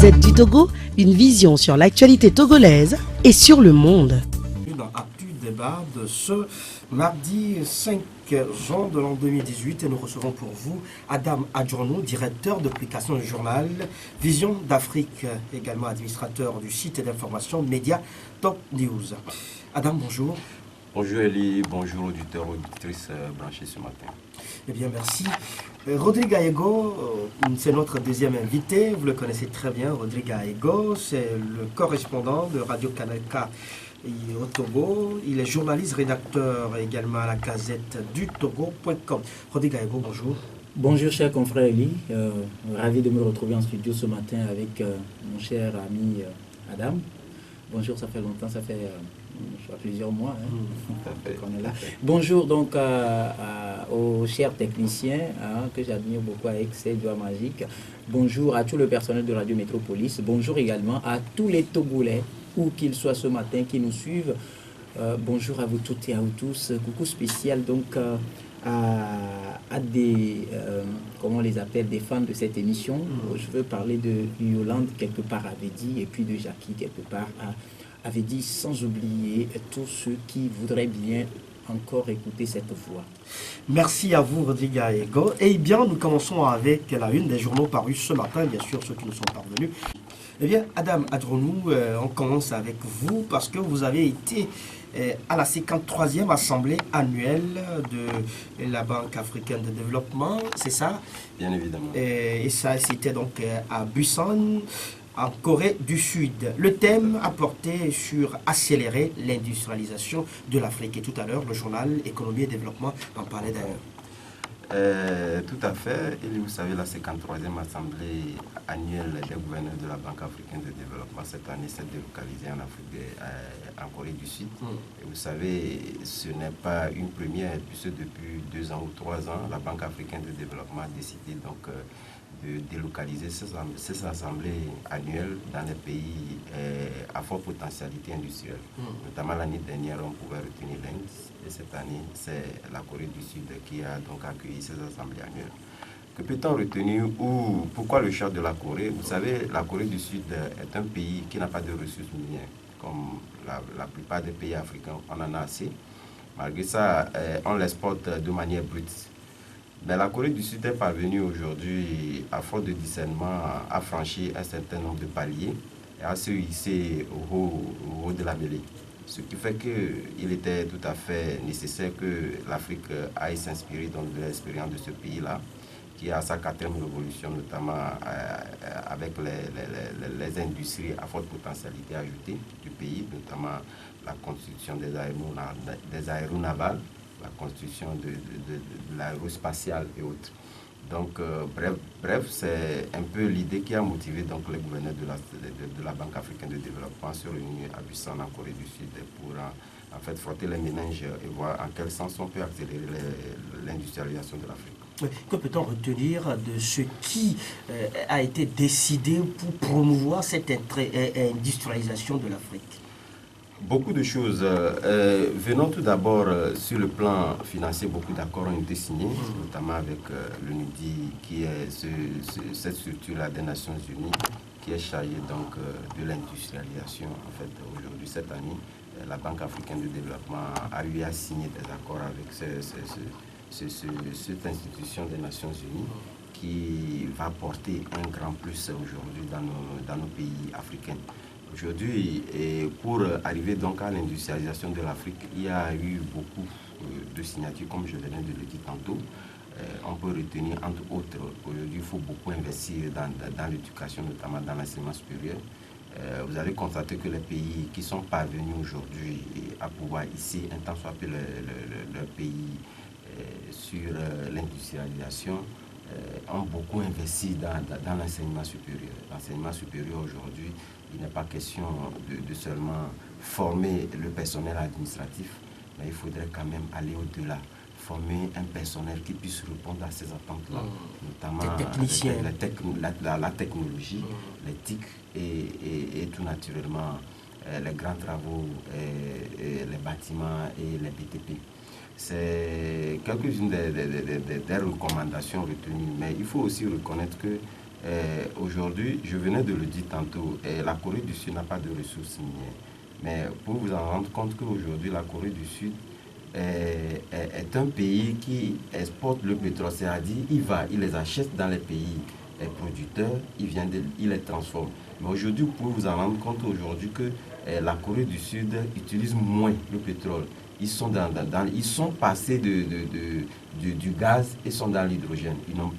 Gazette du Togo, une vision sur l'actualité togolaise et sur le monde. Dans Actu Débat de ce mardi 5 juin de l'an 2018, et nous recevons pour vous Adam Adjournou, directeur d'application du journal Vision d'Afrique, également administrateur du site d'information Média Top News. Adam, bonjour. Bonjour Elie, bonjour auditeurs, auditrices branchés ce matin. Eh bien, merci. Rodrigue Aego, c'est notre deuxième invité. Vous le connaissez très bien, Rodrigue Aego. C'est le correspondant de Radio Kanaka au Togo. Il est journaliste, rédacteur également à la Gazette du Togo.com. Rodrigue Aego, bonjour. Bonjour cher confrère Elie. Ravi de me retrouver en studio ce matin avec mon cher ami Adam. Bonjour, ça fait longtemps, ça fait plusieurs mois qu'on est là. Bonjour donc aux chers techniciens que j'admire beaucoup avec ces doigts magiques. Bonjour à tout le personnel de Radio Métropolis. Bonjour également à tous les Togolais, où qu'ils soient ce matin, qui nous suivent. Bonjour à vous toutes et à vous tous. Coucou spécial donc à des, comment on les appelle, des fans de cette émission. Je veux parler de Yolande, quelque part avait dit, et puis de Jackie, quelque part avait dit, sans oublier tous ceux qui voudraient bien encore écouter cette voix. Merci à vous, Rodrigue Aego. Eh bien, nous commençons avec la une des journaux parus ce matin, bien sûr, ceux qui nous sont parvenus. Eh bien, Adam Adjournou, on commence avec vous parce que vous avez été à la 53e Assemblée annuelle de la Banque africaine de développement, c'est ça? Bien évidemment. Et ça, c'était donc à Busan, en Corée du Sud. Le thème a porté sur accélérer l'industrialisation de l'Afrique. Et tout à l'heure, le journal Économie et Développement en parlait d'ailleurs. Tout à fait. Et vous savez, la 53e Assemblée annuelle des gouverneurs de la Banque africaine de développement, cette année, s'est délocalisée en Afrique, en Corée du Sud. Et vous savez, ce n'est pas une première, puisque depuis 2 ans ou 3 ans, la Banque africaine de développement a décidé donc de délocaliser ces assemblées annuelles dans les pays à forte potentialité industrielle. Notamment l'année dernière, on pouvait retenir l'Inde, et cette année, c'est la Corée du Sud qui a donc accueilli ces assemblées annuelles. Que peut-on retenir ou pourquoi le choix de la Corée? Vous savez, la Corée du Sud est un pays qui n'a pas de ressources minières, comme la plupart des pays africains, on en a assez. Malgré ça, on l'exporte de manière brute. Mais la Corée du Sud est parvenue aujourd'hui, à force de discernement, à franchir un certain nombre de paliers et à se hisser au haut de la mêlée. Ce qui fait qu'il était tout à fait nécessaire que l'Afrique aille s'inspirer de l'expérience de ce pays-là, qui a sa 4e révolution, notamment avec les industries à forte potentialité ajoutée du pays, notamment la construction des aéronavals, la construction de l'aérospatiale et autres. Donc, bref, c'est un peu l'idée qui a motivé donc, les gouverneurs de la Banque africaine de développement se réunir à Busan, en Corée du Sud, pour en fait frotter les méninges et voir en quel sens on peut accélérer l'industrialisation de l'Afrique. Que peut-on retenir de ce qui a été décidé pour promouvoir cette industrialisation de l'Afrique? Beaucoup de choses. Venons tout d'abord sur le plan financier, beaucoup d'accords ont été signés, notamment avec l'UNIDI, qui est cette structure-là des Nations Unies, qui est chargée donc de l'industrialisation. En fait, aujourd'hui, cette année, la Banque africaine de développement a eu à signer des accords avec cette institution des Nations Unies, qui va porter un grand plus aujourd'hui dans nos pays africains. Aujourd'hui, pour arriver donc à l'industrialisation de l'Afrique, il y a eu beaucoup de signatures, comme je venais de le dire tantôt. On peut retenir, entre autres, aujourd'hui, il faut beaucoup investir dans l'éducation, notamment dans l'enseignement supérieur. Vous avez constaté que les pays qui sont parvenus aujourd'hui à pouvoir ici, un temps soit peu leur pays sur l'industrialisation, ont beaucoup investi dans l'enseignement supérieur. L'enseignement supérieur aujourd'hui, il n'est pas question de seulement former le personnel administratif, mais il faudrait quand même aller au-delà, former un personnel qui puisse répondre à ces attentes-là, notamment la technologie, l'éthique et tout naturellement les grands travaux, les bâtiments et les BTP. C'est quelques-unes des recommandations retenues, mais il faut aussi reconnaître que Aujourd'hui, je venais de le dire tantôt, la Corée du Sud n'a pas de ressources minières. Mais pour vous en rendre compte qu'aujourd'hui, la Corée du Sud est un pays qui exporte le pétrole. C'est-à-dire, il les achète dans les pays producteurs, il les transforme. Mais aujourd'hui, vous pouvez vous en rendre compte aujourd'hui que la Corée du Sud utilise moins le pétrole. Ils sont passés du gaz et sont dans l'hydrogène.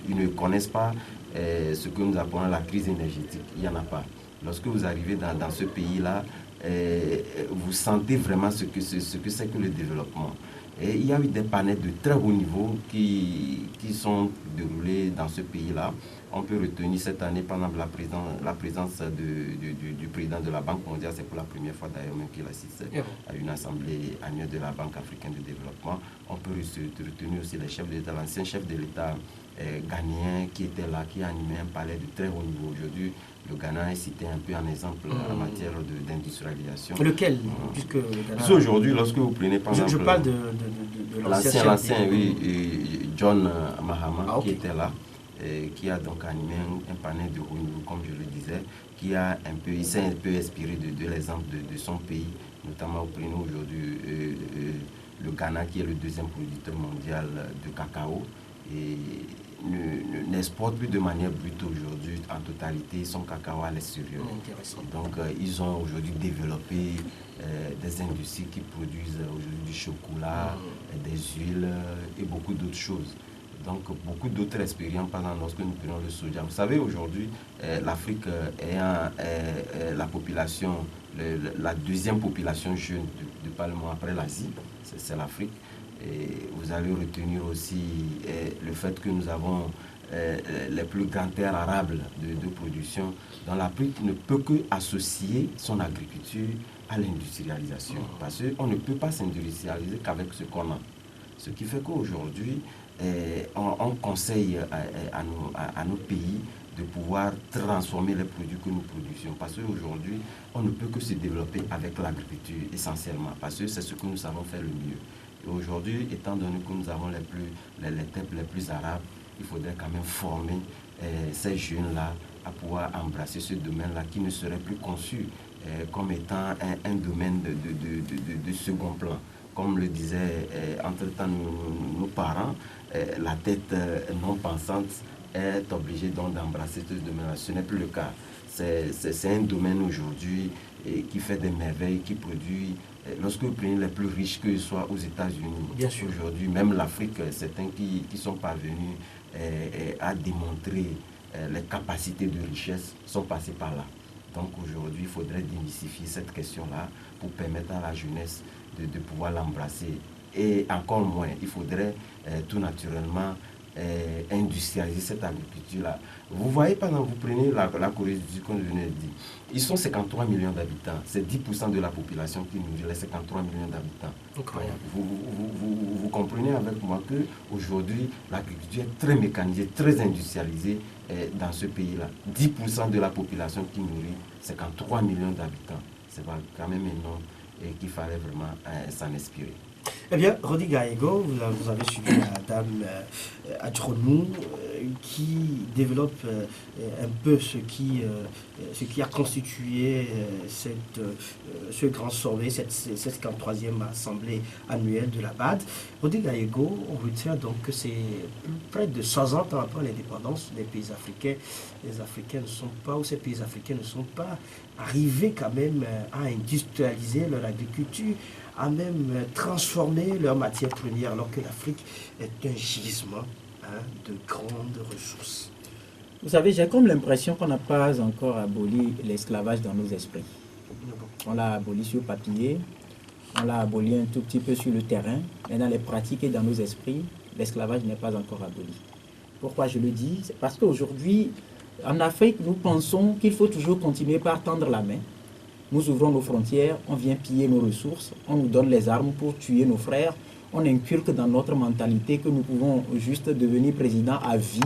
Ils ne connaissent pas ce que nous appelons la crise énergétique. Il n'y en a pas. Lorsque vous arrivez dans ce pays-là, vous sentez vraiment ce que c'est que le développement. Et il y a eu des panels de très haut niveau qui sont déroulés dans ce pays-là. On peut retenir cette année, pendant la présence du président de la Banque mondiale, c'est pour la première fois d'ailleurs même qu'il assiste à une assemblée annuelle de la Banque africaine de développement. On peut retenir aussi les chefs d'État, l'ancien chef de l'État ghanéen qui était là, qui a animé un palais de très haut niveau. Aujourd'hui, le Ghana est cité un peu en exemple en matière d'industrialisation. Lequel puisque aujourd'hui, lorsque vous prenez par exemple... Je parle de l'ancien, oui, John Mahama, qui était là, qui a donc animé un panel de haut niveau, comme je le disais, il s'est un peu inspiré de l'exemple de son pays, notamment vous prenez aujourd'hui le Ghana, qui est le deuxième producteur mondial de cacao, et n'exporte plus de manière brute aujourd'hui en totalité son cacao à l'extérieur. Donc ils ont aujourd'hui développé des industries qui produisent aujourd'hui du chocolat, des huiles et beaucoup d'autres choses. Donc beaucoup d'autres expériences, par exemple lorsque nous prenons le soja. Vous savez aujourd'hui, l'Afrique est la population, la deuxième population jeune de par le monde après l'Asie, c'est l'Afrique. Et vous allez retenir aussi le fait que nous avons les plus grandes terres arables de production. Dans l'Afrique ne peut que associer son agriculture à l'industrialisation. Parce qu'on ne peut pas s'industrialiser qu'avec ce qu'on a. Ce qui fait qu'aujourd'hui, on conseille à nos pays de pouvoir transformer les produits que nous produisons. Parce qu'aujourd'hui, on ne peut que se développer avec l'agriculture essentiellement. Parce que c'est ce que nous savons faire le mieux. Et aujourd'hui, étant donné que nous avons les terres les plus arabes, il faudrait quand même former ces jeunes-là à pouvoir embrasser ce domaine-là qui ne serait plus conçu comme étant un domaine de second plan. Comme le disaient entre-temps nos parents, la tête non pensante est obligée donc d'embrasser ce domaine-là. Ce n'est plus le cas. C'est un domaine aujourd'hui qui fait des merveilles, qui produit, lorsque vous prenez les plus riches, que ce soit aux États-Unis, aujourd'hui, même l'Afrique, certains qui sont parvenus à démontrer les capacités de richesse sont passés par là. Donc aujourd'hui, il faudrait démystifier cette question-là pour permettre à la jeunesse de pouvoir l'embrasser. Et encore moins, il faudrait tout naturellement industrialiser cette agriculture-là. Vous voyez, pendant que vous prenez la Corée du Sud, comme je venais de dire, ils sont 53 millions d'habitants. C'est 10% de la population qui nourrit les 53 millions d'habitants. Vous comprenez avec moi qu'aujourd'hui, l'agriculture est très mécanisée, très industrialisée dans ce pays-là. 10% de la population qui nourrit 53 millions d'habitants. C'est quand même énorme et qu'il fallait vraiment s'en inspirer. Eh bien, Rodi Gaego, vous avez suivi Madame Adjronou qui développe un peu ce qui a constitué ce grand sommet, cette 53e assemblée annuelle de la BAD. Rodi Gaego, on retient donc que c'est près de 60 ans après l'indépendance des pays africains. Les Africains ne sont pas, ou ces pays africains ne sont pas arrivés quand même à industrialiser leur agriculture, à même transformer leurs matières premières, alors que l'Afrique est un gisement de grandes ressources. Vous savez, j'ai comme l'impression qu'on n'a pas encore aboli l'esclavage dans nos esprits. On l'a aboli sur papier, on l'a aboli un tout petit peu sur le terrain, mais dans les pratiques et dans nos esprits, l'esclavage n'est pas encore aboli. Pourquoi je le dis? C'est parce qu'aujourd'hui, en Afrique, nous pensons qu'il faut toujours continuer par tendre la main. Nous ouvrons nos frontières, on vient piller nos ressources, on nous donne les armes pour tuer nos frères. On inculque dans notre mentalité que nous pouvons juste devenir président à vie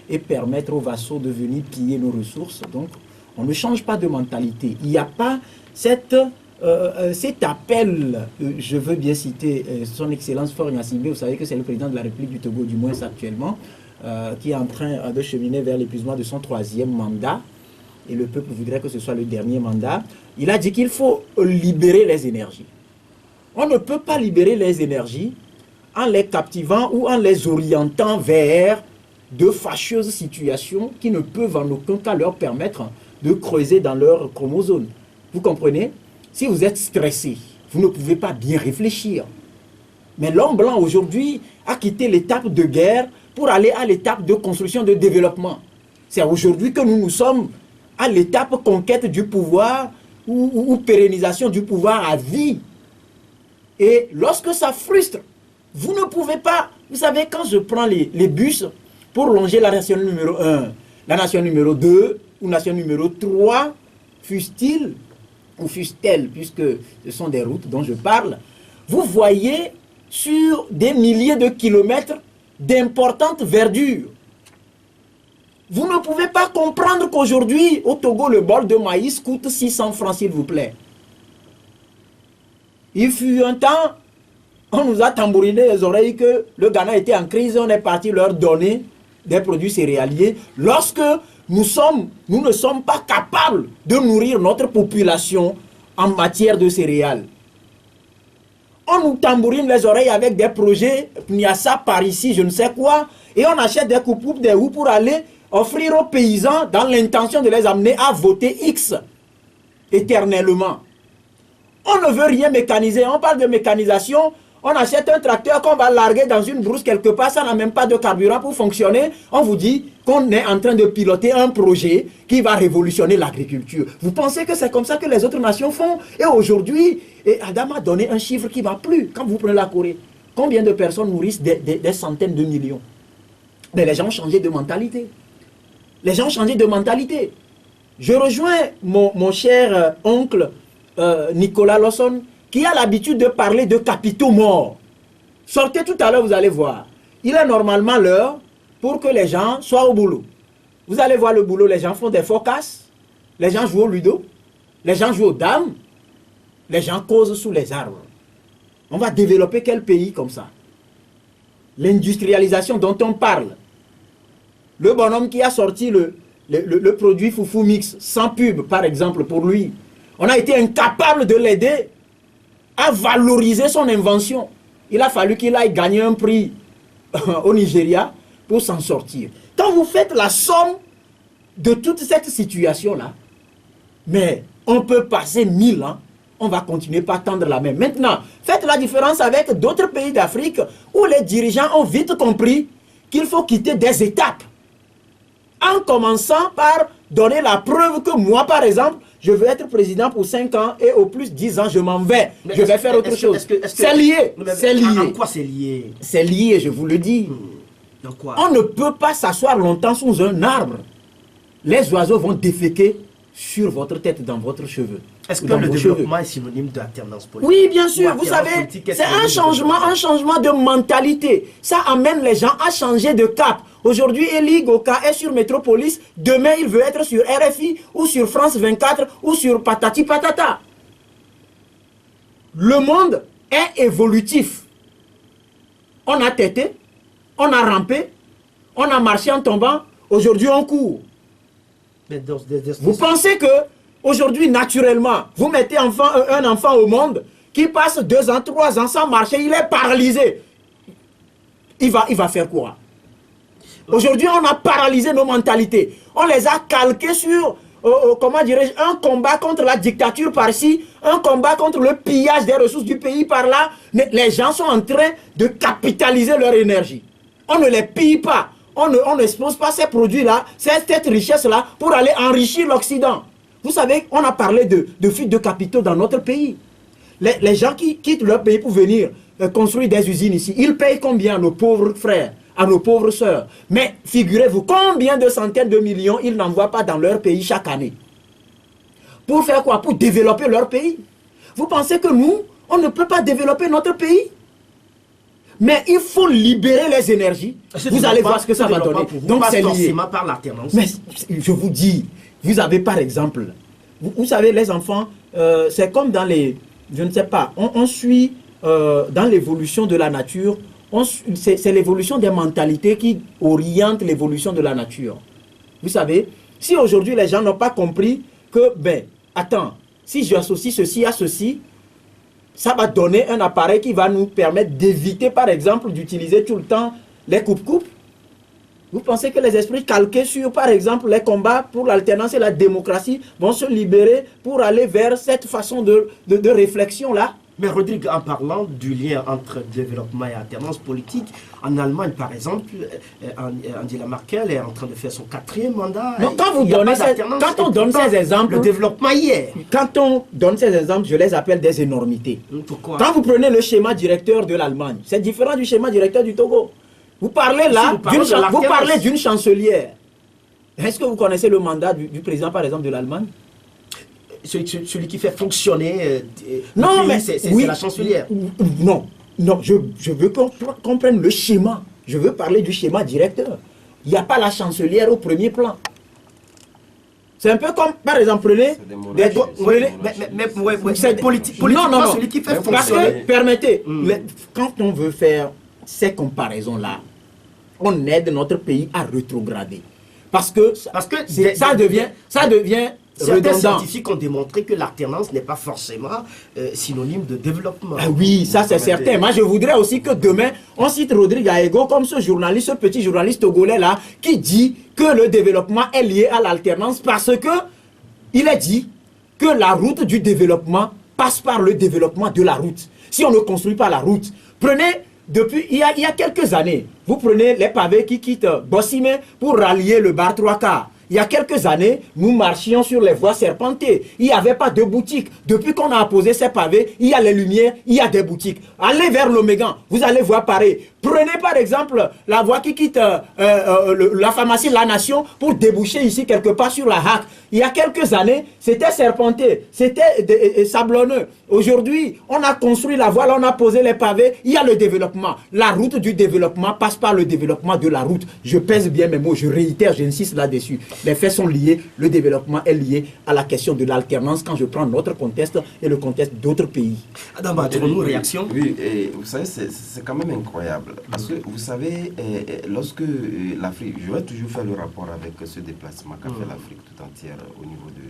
et permettre aux vassaux de venir piller nos ressources. Donc, on ne change pas de mentalité. Il n'y a pas cet appel, je veux bien citer son Excellence Faure Gnassingbé, vous savez que c'est le président de la République du Togo, du moins actuellement, qui est en train de cheminer vers l'épuisement de son 3e mandat, et le peuple voudrait que ce soit le dernier mandat. Il a dit qu'il faut libérer les énergies. On ne peut pas libérer les énergies en les captivant ou en les orientant vers de fâcheuses situations qui ne peuvent en aucun cas leur permettre de creuser dans leur chromosome. Vous comprenez? Si vous êtes stressé, vous ne pouvez pas bien réfléchir. Mais l'homme blanc aujourd'hui a quitté l'étape de guerre pour aller à l'étape de construction, de développement. C'est aujourd'hui que nous sommes à l'étape conquête du pouvoir ou pérennisation du pouvoir à vie. Et lorsque ça frustre, vous ne pouvez pas... Vous savez, quand je prends les bus pour longer la nation numéro 1, la nation numéro 2 ou nation numéro 3, fussent-ils ou fussent-elles, puisque ce sont des routes dont je parle, vous voyez sur des milliers de kilomètres d'importantes verdures. Vous ne pouvez pas comprendre qu'aujourd'hui, au Togo, le bol de maïs coûte 600 francs, s'il vous plaît. Il fut un temps, on nous a tambouriné les oreilles que le Ghana était en crise, on est parti leur donner des produits céréaliers, lorsque nous ne sommes pas capables de nourrir notre population en matière de céréales. On nous tambourine les oreilles avec des projets, Niassa par ici, je ne sais quoi, et on achète des coupes, des roues pour aller offrir aux paysans dans l'intention de les amener à voter X éternellement. On ne veut rien mécaniser, on parle de mécanisation, on achète un tracteur qu'on va larguer dans une brousse quelque part, ça n'a même pas de carburant pour fonctionner. On vous dit qu'on est en train de piloter un projet qui va révolutionner l'agriculture. Vous pensez que c'est comme ça que les autres nations font? Et aujourd'hui, Adam a donné un chiffre qui ne va plus. Quand vous prenez la Corée, combien de personnes nourrissent des centaines de millions? Mais les gens ont changé de mentalité. Les gens ont changé de mentalité. Je rejoins mon cher oncle Nicolas Lawson, qui a l'habitude de parler de capitaux morts. Sortez tout à l'heure, vous allez voir. Il est normalement l'heure pour que les gens soient au boulot. Vous allez voir le boulot, les gens font des forecastes, les gens jouent au ludo, les gens jouent aux dames, les gens causent sous les arbres. On va développer quel pays comme ça? L'industrialisation dont on parle. Le bonhomme qui a sorti le produit Foufou Mix, sans pub par exemple pour lui, on a été incapable de l'aider à valoriser son invention. Il a fallu qu'il aille gagner un prix au Nigeria pour s'en sortir. Quand vous faites la somme de toute cette situation-là, mais on peut passer 1000 ans, on va continuer par tendre la main. Maintenant, faites la différence avec d'autres pays d'Afrique où les dirigeants ont vite compris qu'il faut quitter des étapes. En commençant par donner la preuve que moi, par exemple, je veux être président pour 5 ans et au plus 10 ans, je m'en vais. Mais je vais faire autre chose. C'est lié. C'est lié. En quoi c'est lié? C'est lié, je vous le dis. Dans quoi? On ne peut pas s'asseoir longtemps sous un arbre. Les oiseaux vont déféquer sur votre tête, dans votre cheveu. Est-ce que le développement est synonyme d'alternance politique? Oui, bien sûr. Vous savez, c'est un changement de mentalité. Ça amène les gens à changer de cap. Aujourd'hui, Eli Goka est sur Métropolis. Demain, il veut être sur RFI ou sur France 24 ou sur Patati Patata. Le monde est évolutif. On a tété, on a rampé, on a marché en tombant. Aujourd'hui, on court. Vous pensez que aujourd'hui, naturellement, vous mettez un enfant au monde qui passe 2 ans, 3 ans sans marcher, il est paralysé. Il va faire quoi? Aujourd'hui, on a paralysé nos mentalités. On les a calquées sur, comment dirais-je, un combat contre la dictature par-ci, un combat contre le pillage des ressources du pays par-là. Mais les gens sont en train de capitaliser leur énergie. On ne les pille pas. On n'expose pas ces produits-là, cette richesse-là, pour aller enrichir l'Occident. Vous savez, on a parlé de fuite de capitaux dans notre pays. Les gens qui quittent leur pays pour venir construire des usines ici, ils payent combien à nos pauvres frères, à nos pauvres sœurs? Mais figurez-vous, combien de centaines de millions ils n'envoient pas dans leur pays chaque année? Pour faire quoi? Pour développer leur pays. Vous pensez que nous, on ne peut pas développer notre pays? Mais il faut libérer les énergies. Vous allez voir ce que ça va donner. Donc c'est lié. Par l'alternance. Mais je vous dis, vous avez par exemple, vous savez, les enfants, c'est comme dans les, je ne sais pas, on suit dans l'évolution de la nature, c'est l'évolution des mentalités qui oriente l'évolution de la nature. Vous savez, si aujourd'hui les gens n'ont pas compris que, attends, si j'associe ceci à ceci, ça va donner un appareil qui va nous permettre d'éviter, par exemple, d'utiliser tout le temps les coupes-coupes. Vous pensez que les esprits calqués sur, par exemple, les combats pour l'alternance et la démocratie vont se libérer pour aller vers cette façon de réflexion-là? Mais Rodrigue, en parlant du lien entre développement et alternance politique, en Allemagne, par exemple, Angela Merkel est en train de faire son 4e mandat. Donc, quand on donne ces exemples, le développement y est. Quand on donne ces exemples, je les appelle des énormités. Pourquoi? Quand vous prenez le schéma directeur de l'Allemagne, c'est différent du schéma directeur du Togo. Vous parlez là, vous parlez d'une chancelière. Est-ce que vous connaissez le mandat du président, par exemple, de l'Allemagne? Celui qui fait fonctionner non, mais c'est oui, la chancelière. Non, je veux qu'on prenne le schéma. Je veux parler du schéma directeur. Il n'y a pas la chancelière au premier plan. C'est un peu comme, par exemple, prenez... Politiquement, celui qui fait fonctionner... Parce que, permettez, quand on veut faire ces comparaisons-là, on aide notre pays à rétrograder. Parce que ça devient certains scientifiques ont démontré que l'alternance n'est pas forcément synonyme de développement. Ah oui, ça c'est certain. Moi je voudrais aussi que demain, on cite Rodrigue Aego comme ce journaliste, ce petit journaliste togolais là, qui dit que le développement est lié à l'alternance parce que il a dit que la route du développement passe par le développement de la route. Si on ne construit pas la route, prenez... Depuis, il y a quelques années, vous prenez les pavés qui quittent Bossimé pour rallier le bar 3 quarts. Il y a quelques années, nous marchions sur les voies serpentées. Il n'y avait pas de boutique. Depuis qu'on a apposé ces pavés, il y a les lumières, il y a des boutiques. Allez vers l'Omégan, vous allez voir pareil. Prenez par exemple la voie qui quitte la pharmacie La Nation pour déboucher ici quelque part sur la Hack. Il y a quelques années, c'était serpenté, c'était sablonneux. Aujourd'hui, on a construit la voie, on a posé les pavés, il y a le développement. La route du développement passe par le développement de la route. Je pèse bien mes mots, je réitère, j'insiste là-dessus. Les faits sont liés, le développement est lié à la question de l'alternance quand je prends notre contexte et le contexte d'autres pays. Adam, avons-nous réaction? Oui, et vous savez, c'est quand même incroyable. Parce que vous savez, lorsque l'Afrique, je vais toujours faire le rapport avec ce déplacement qu'a fait l'Afrique tout entière au niveau de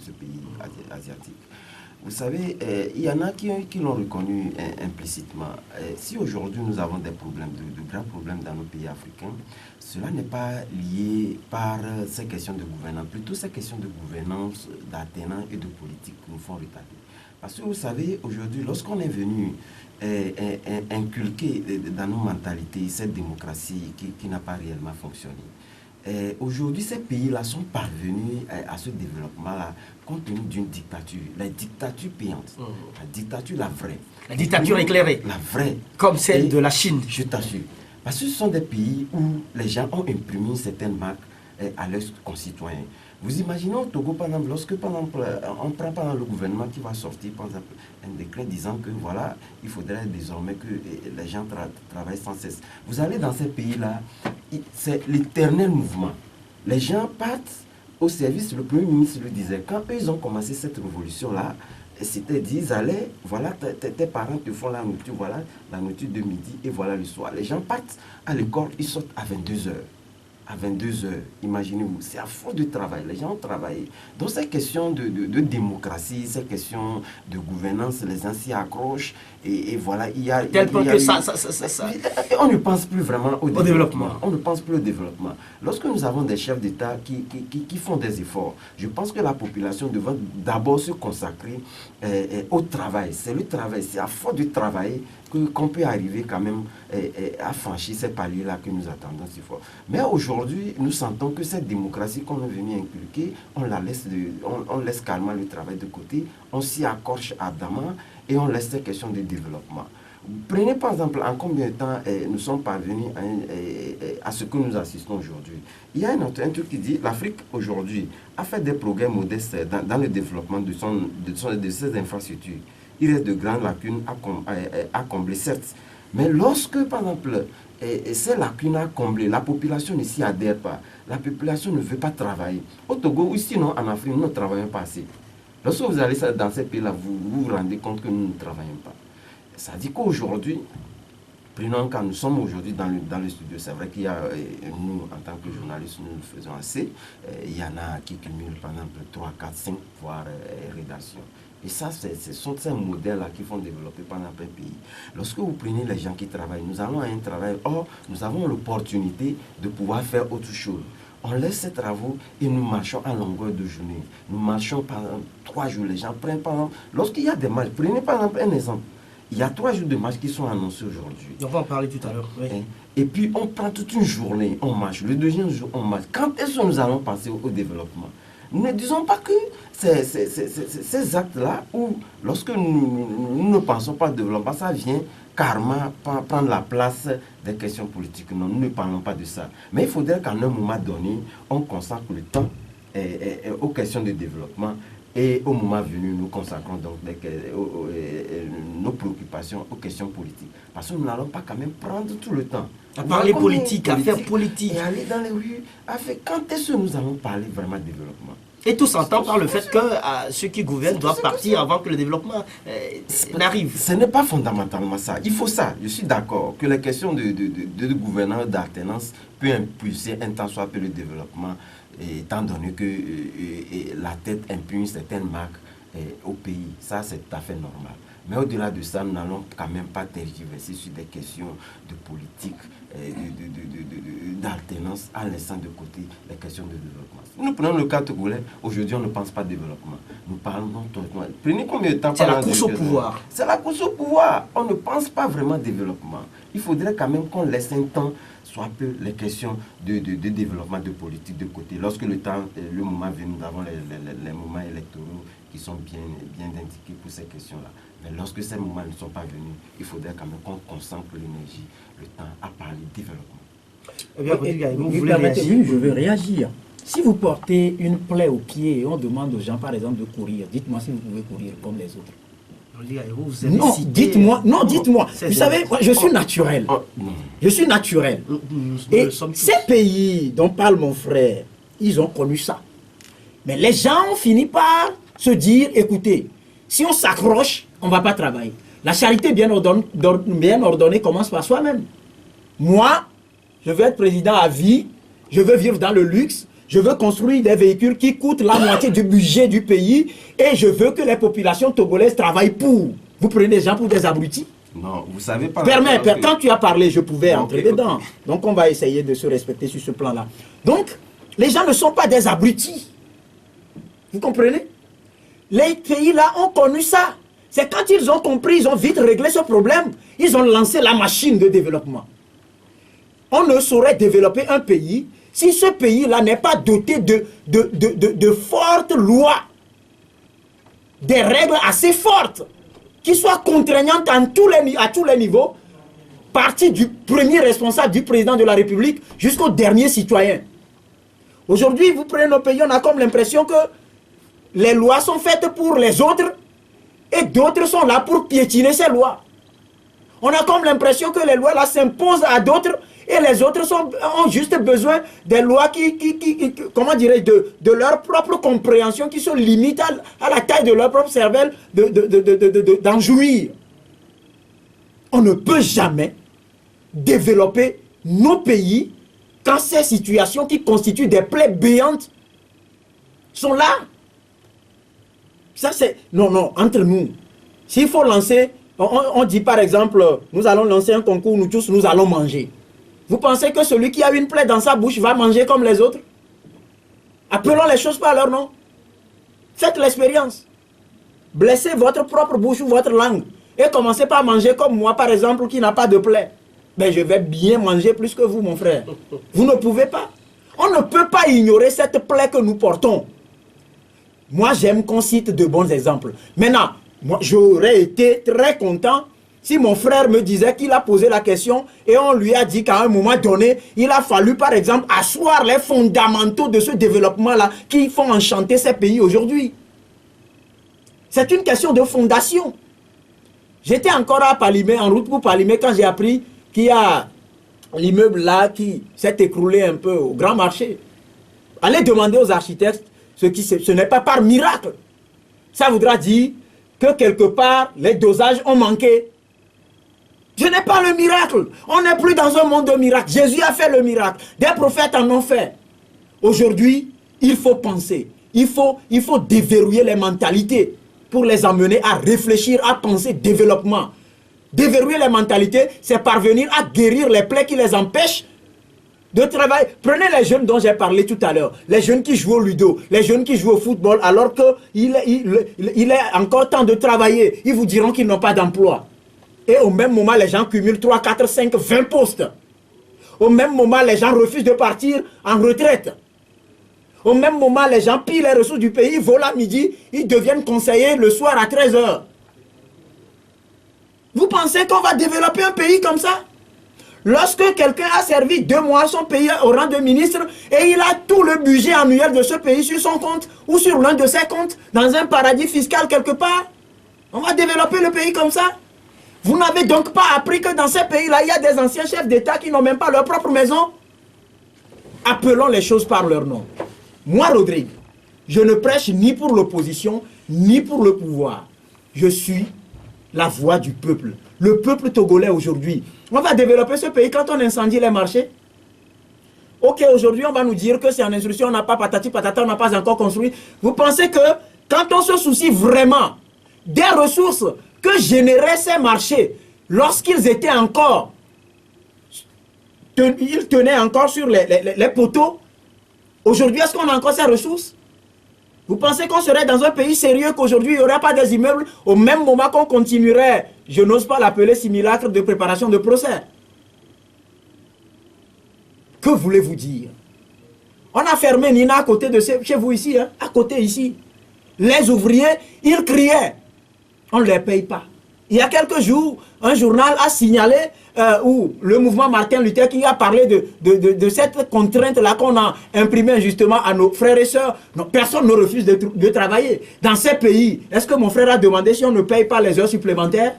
ce pays asiatique. Vous savez, il y en a qui l'ont reconnu implicitement. Si aujourd'hui nous avons des problèmes, de grands problèmes dans nos pays africains, cela n'est pas lié par ces questions de gouvernance, plutôt ces questions de gouvernance, d'alternance et de politique qui nous font retarder. Parce que vous savez, aujourd'hui, lorsqu'on est venu inculquer dans nos mentalités cette démocratie qui n'a pas réellement fonctionné, aujourd'hui, ces pays-là sont parvenus à ce développement-là compte tenu d'une dictature, la dictature payante, la dictature la vraie. La dictature éclairée. La vraie. Comme celle de la Chine. Je t'assure. Parce que ce sont des pays où les gens ont imprimé une certaine marque à leurs concitoyens. Vous imaginez au Togo, par exemple, lorsque par exemple, on prend par exemple, le gouvernement qui va sortir par exemple, un décret disant que voilà, il faudrait désormais que les gens travaillent sans cesse. Vous allez dans ces pays-là, c'est l'éternel mouvement. Les gens partent au service, le Premier ministre le disait, quand eux ils ont commencé cette révolution-là, c'était dit, ils allaient, voilà, tes parents te font la nourriture, voilà, la nourriture de midi et voilà le soir. Les gens partent à l'école, ils sortent à 22h. À 22h, imaginez-vous, c'est à force de travail, les gens ont travaillé. Donc ces questions de démocratie, ces questions de gouvernance, les gens s'y accrochent et voilà, il y a... On ne pense plus vraiment au développement. On ne pense plus au développement. Lorsque nous avons des chefs d'État qui font des efforts, je pense que la population devrait d'abord se consacrer au travail. C'est le travail, c'est à force de travailler qu'on peut arriver quand même à franchir ces paliers-là que nous attendons si fort. Mais aujourd'hui, nous sentons que cette démocratie qu'on est venu inculquer, on laisse carrément le travail de côté, on s'y accroche ardemment et on laisse ces questions de développement. Prenez par exemple en combien de temps nous sommes parvenus à ce que nous assistons aujourd'hui. Il y a un truc qui dit l'Afrique aujourd'hui a fait des progrès modestes dans le développement de ses infrastructures. Il reste de grandes lacunes à combler, certes. Mais lorsque, par exemple, ces lacunes à combler, la population ne s'y adhère pas, la population ne veut pas travailler. Au Togo, ou sinon en Afrique, nous ne travaillons pas assez. Lorsque vous allez dans ces pays-là, vous vous rendez compte que nous ne travaillons pas. Ça dit qu'aujourd'hui, Prenons quand nous sommes aujourd'hui dans le studio, c'est vrai qu'il y a, nous, en tant que journalistes, nous le faisons assez. Il y en a qui cumulent, par exemple, 3, 4, 5, voire rédactions. Et ça, ce sont ces modèles-là qui font développer pendant un pays. Lorsque vous prenez les gens qui travaillent, nous allons à un travail, or, nous avons l'opportunité de pouvoir faire autre chose. On laisse ces travaux et nous marchons à longueur de journée. Nous marchons pendant 3 jours. Les gens prennent, par exemple, lorsqu'il y a des matchs, prenez par exemple un exemple. Il y a 3 jours de matchs qui sont annoncés aujourd'hui. On va en parler tout à l'heure. Oui. Et puis on prend toute une journée, on marche. Le deuxième jour, on marche. Quand est-ce que nous allons passer au développement? Ne disons pas que ces actes-là, où lorsque nous ne pensons pas au développement, ça vient carrément prendre la place des questions politiques. Non, nous ne parlons pas de ça. Mais il faudrait qu'à un moment donné, on consacre le temps aux questions de développement. Et au moment venu, nous consacrons donc nos préoccupations aux questions politiques. Parce que nous n'allons pas quand même prendre tout le temps. À parler politique, à faire politique. Et aller dans les rues. Quand est-ce que nous allons parler vraiment de développement? Et tout s'entend par le fait que ceux qui gouvernent doivent partir avant que le développement n'arrive. Ce n'est pas fondamentalement ça. Il faut ça. Je suis d'accord que les questions de gouvernance, d'alternance peut impulser un tant soit peu le développement, étant donné que la tête imprime certaines marques au pays. Ça, c'est tout à fait normal. Mais au-delà de ça, nous n'allons quand même pas tergiverser sur des questions de politique, d'alternance, en laissant de côté les questions de développement. Nous prenons le cas togolais, aujourd'hui on ne pense pas développement. Nous parlons non. Prenez combien de temps? C'est la course au pouvoir. C'est la course au pouvoir. On ne pense pas vraiment développement. Il faudrait quand même qu'on laisse un temps, soit peu les questions de développement, de politique de côté. Lorsque le moment venu, nous avons les moments électoraux qui sont bien indiqués pour ces questions-là. Mais lorsque ces moments ne sont pas venus, il faudrait quand même qu'on concentre l'énergie, le temps à parler développement. Vous voulez réagir? Oui, je veux réagir. Si vous portez une plaie au pied et on demande aux gens, par exemple, de courir, dites-moi si vous pouvez courir comme les autres. Non, dites-moi, dites-moi. Vous savez, moi, je suis naturel. Je suis naturel. Et ces pays dont parle mon frère, ils ont connu ça. Mais les gens ont fini par se dire, écoutez, si on s'accroche, on ne va pas travailler. La charité bien ordonnée commence par soi-même. Moi, je veux être président à vie, je veux vivre dans le luxe, je veux construire des véhicules qui coûtent la moitié du budget du pays et je veux que les populations togolaises travaillent pour. Vous prenez des gens pour des abrutis? Non, vous savez pas... Quand tu as parlé, je pouvais entrer dedans. Donc on va essayer de se respecter sur ce plan-là. Donc, les gens ne sont pas des abrutis. Vous comprenez? Les pays-là ont connu ça. C'est quand ils ont compris, ils ont vite réglé ce problème. Ils ont lancé la machine de développement. On ne saurait développer un pays si ce pays-là n'est pas doté de fortes lois, des règles assez fortes, qui soient contraignantes à tous les niveaux, partie du premier responsable, du président de la République, jusqu'au dernier citoyen. Aujourd'hui, vous prenez nos pays, on a comme l'impression que les lois sont faites pour les autres et d'autres sont là pour piétiner ces lois. On a comme l'impression que les lois là s'imposent à d'autres et les autres ont juste besoin des lois comment dirais-je, de leur propre compréhension, qui se limitent à la taille de leur propre cervelle d'en jouir. On ne peut jamais développer nos pays quand ces situations qui constituent des plaies béantes sont là. Ça c'est... Non, entre nous. S'il faut lancer... On dit par exemple, nous allons lancer un concours, nous tous, nous allons manger. Vous pensez que celui qui a une plaie dans sa bouche va manger comme les autres? Appelons les choses par leur nom. Faites l'expérience. Blessez votre propre bouche ou votre langue. Et commencez par manger comme moi, par exemple, qui n'a pas de plaie. Mais je vais bien manger plus que vous, mon frère. Vous ne pouvez pas. On ne peut pas ignorer cette plaie que nous portons. Moi, j'aime qu'on cite de bons exemples. Maintenant, moi, j'aurais été très content si mon frère me disait qu'il a posé la question et on lui a dit qu'à un moment donné, il a fallu, par exemple, asseoir les fondamentaux de ce développement-là qui font enchanter ces pays aujourd'hui. C'est une question de fondation. J'étais encore à Palimé, en route pour Palimé, quand j'ai appris qu'il y a l'immeuble là qui s'est écroulé un peu au grand marché. Allez demander aux architectes ce n'est pas par miracle. Ça voudra dire que quelque part, les dosages ont manqué. Je n'ai pas le miracle. On n'est plus dans un monde de miracles. Jésus a fait le miracle. Des prophètes en ont fait. Aujourd'hui, il faut penser. Il faut déverrouiller les mentalités pour les amener à réfléchir, à penser développement. Déverrouiller les mentalités, c'est parvenir à guérir les plaies qui les empêchent de travailler. Prenez les jeunes dont j'ai parlé tout à l'heure. Les jeunes qui jouent au ludo, les jeunes qui jouent au football, alors qu'il est encore temps de travailler. Ils vous diront qu'ils n'ont pas d'emploi. Et au même moment, les gens cumulent 3, 4, 5, 20 postes. Au même moment, les gens refusent de partir en retraite. Au même moment, les gens pillent les ressources du pays, ils volent à midi, ils deviennent conseillers le soir à 13 h. Vous pensez qu'on va développer un pays comme ça? Lorsque quelqu'un a servi 2 mois son pays au rang de ministre et il a tout le budget annuel de ce pays sur son compte ou sur l'un de ses comptes, dans un paradis fiscal quelque part, on va développer le pays comme ça? Vous n'avez donc pas appris que dans ces pays-là, il y a des anciens chefs d'État qui n'ont même pas leur propre maison? Appelons les choses par leur nom. Moi, Rodrigue, je ne prêche ni pour l'opposition, ni pour le pouvoir. Je suis la voix du peuple. Le peuple togolais aujourd'hui. On va développer ce pays quand on incendie les marchés. Ok, aujourd'hui, on va nous dire que c'est en instruction, on n'a pas patati patata, on n'a pas encore construit. Vous pensez que quand on se soucie vraiment des ressources que généraient ces marchés, lorsqu'ils étaient encore, ils tenaient encore sur les poteaux, aujourd'hui, est-ce qu'on a encore ces ressources? Vous pensez qu'on serait dans un pays sérieux, qu'aujourd'hui, il n'y aurait pas des immeubles au même moment qu'on continuerait, je n'ose pas l'appeler simulacre de préparation de procès? Que voulez-vous dire? On a fermé Nina à côté de chez vous ici, hein, à côté ici. Les ouvriers, ils criaient. On ne les paye pas. Il y a quelques jours, un journal a signalé où le mouvement Martin Luther King a parlé de cette contrainte-là qu'on a imprimée injustement à nos frères et sœurs. Non, personne ne refuse de travailler. Dans ces pays, est-ce que mon frère a demandé si on ne paye pas les heures supplémentaires?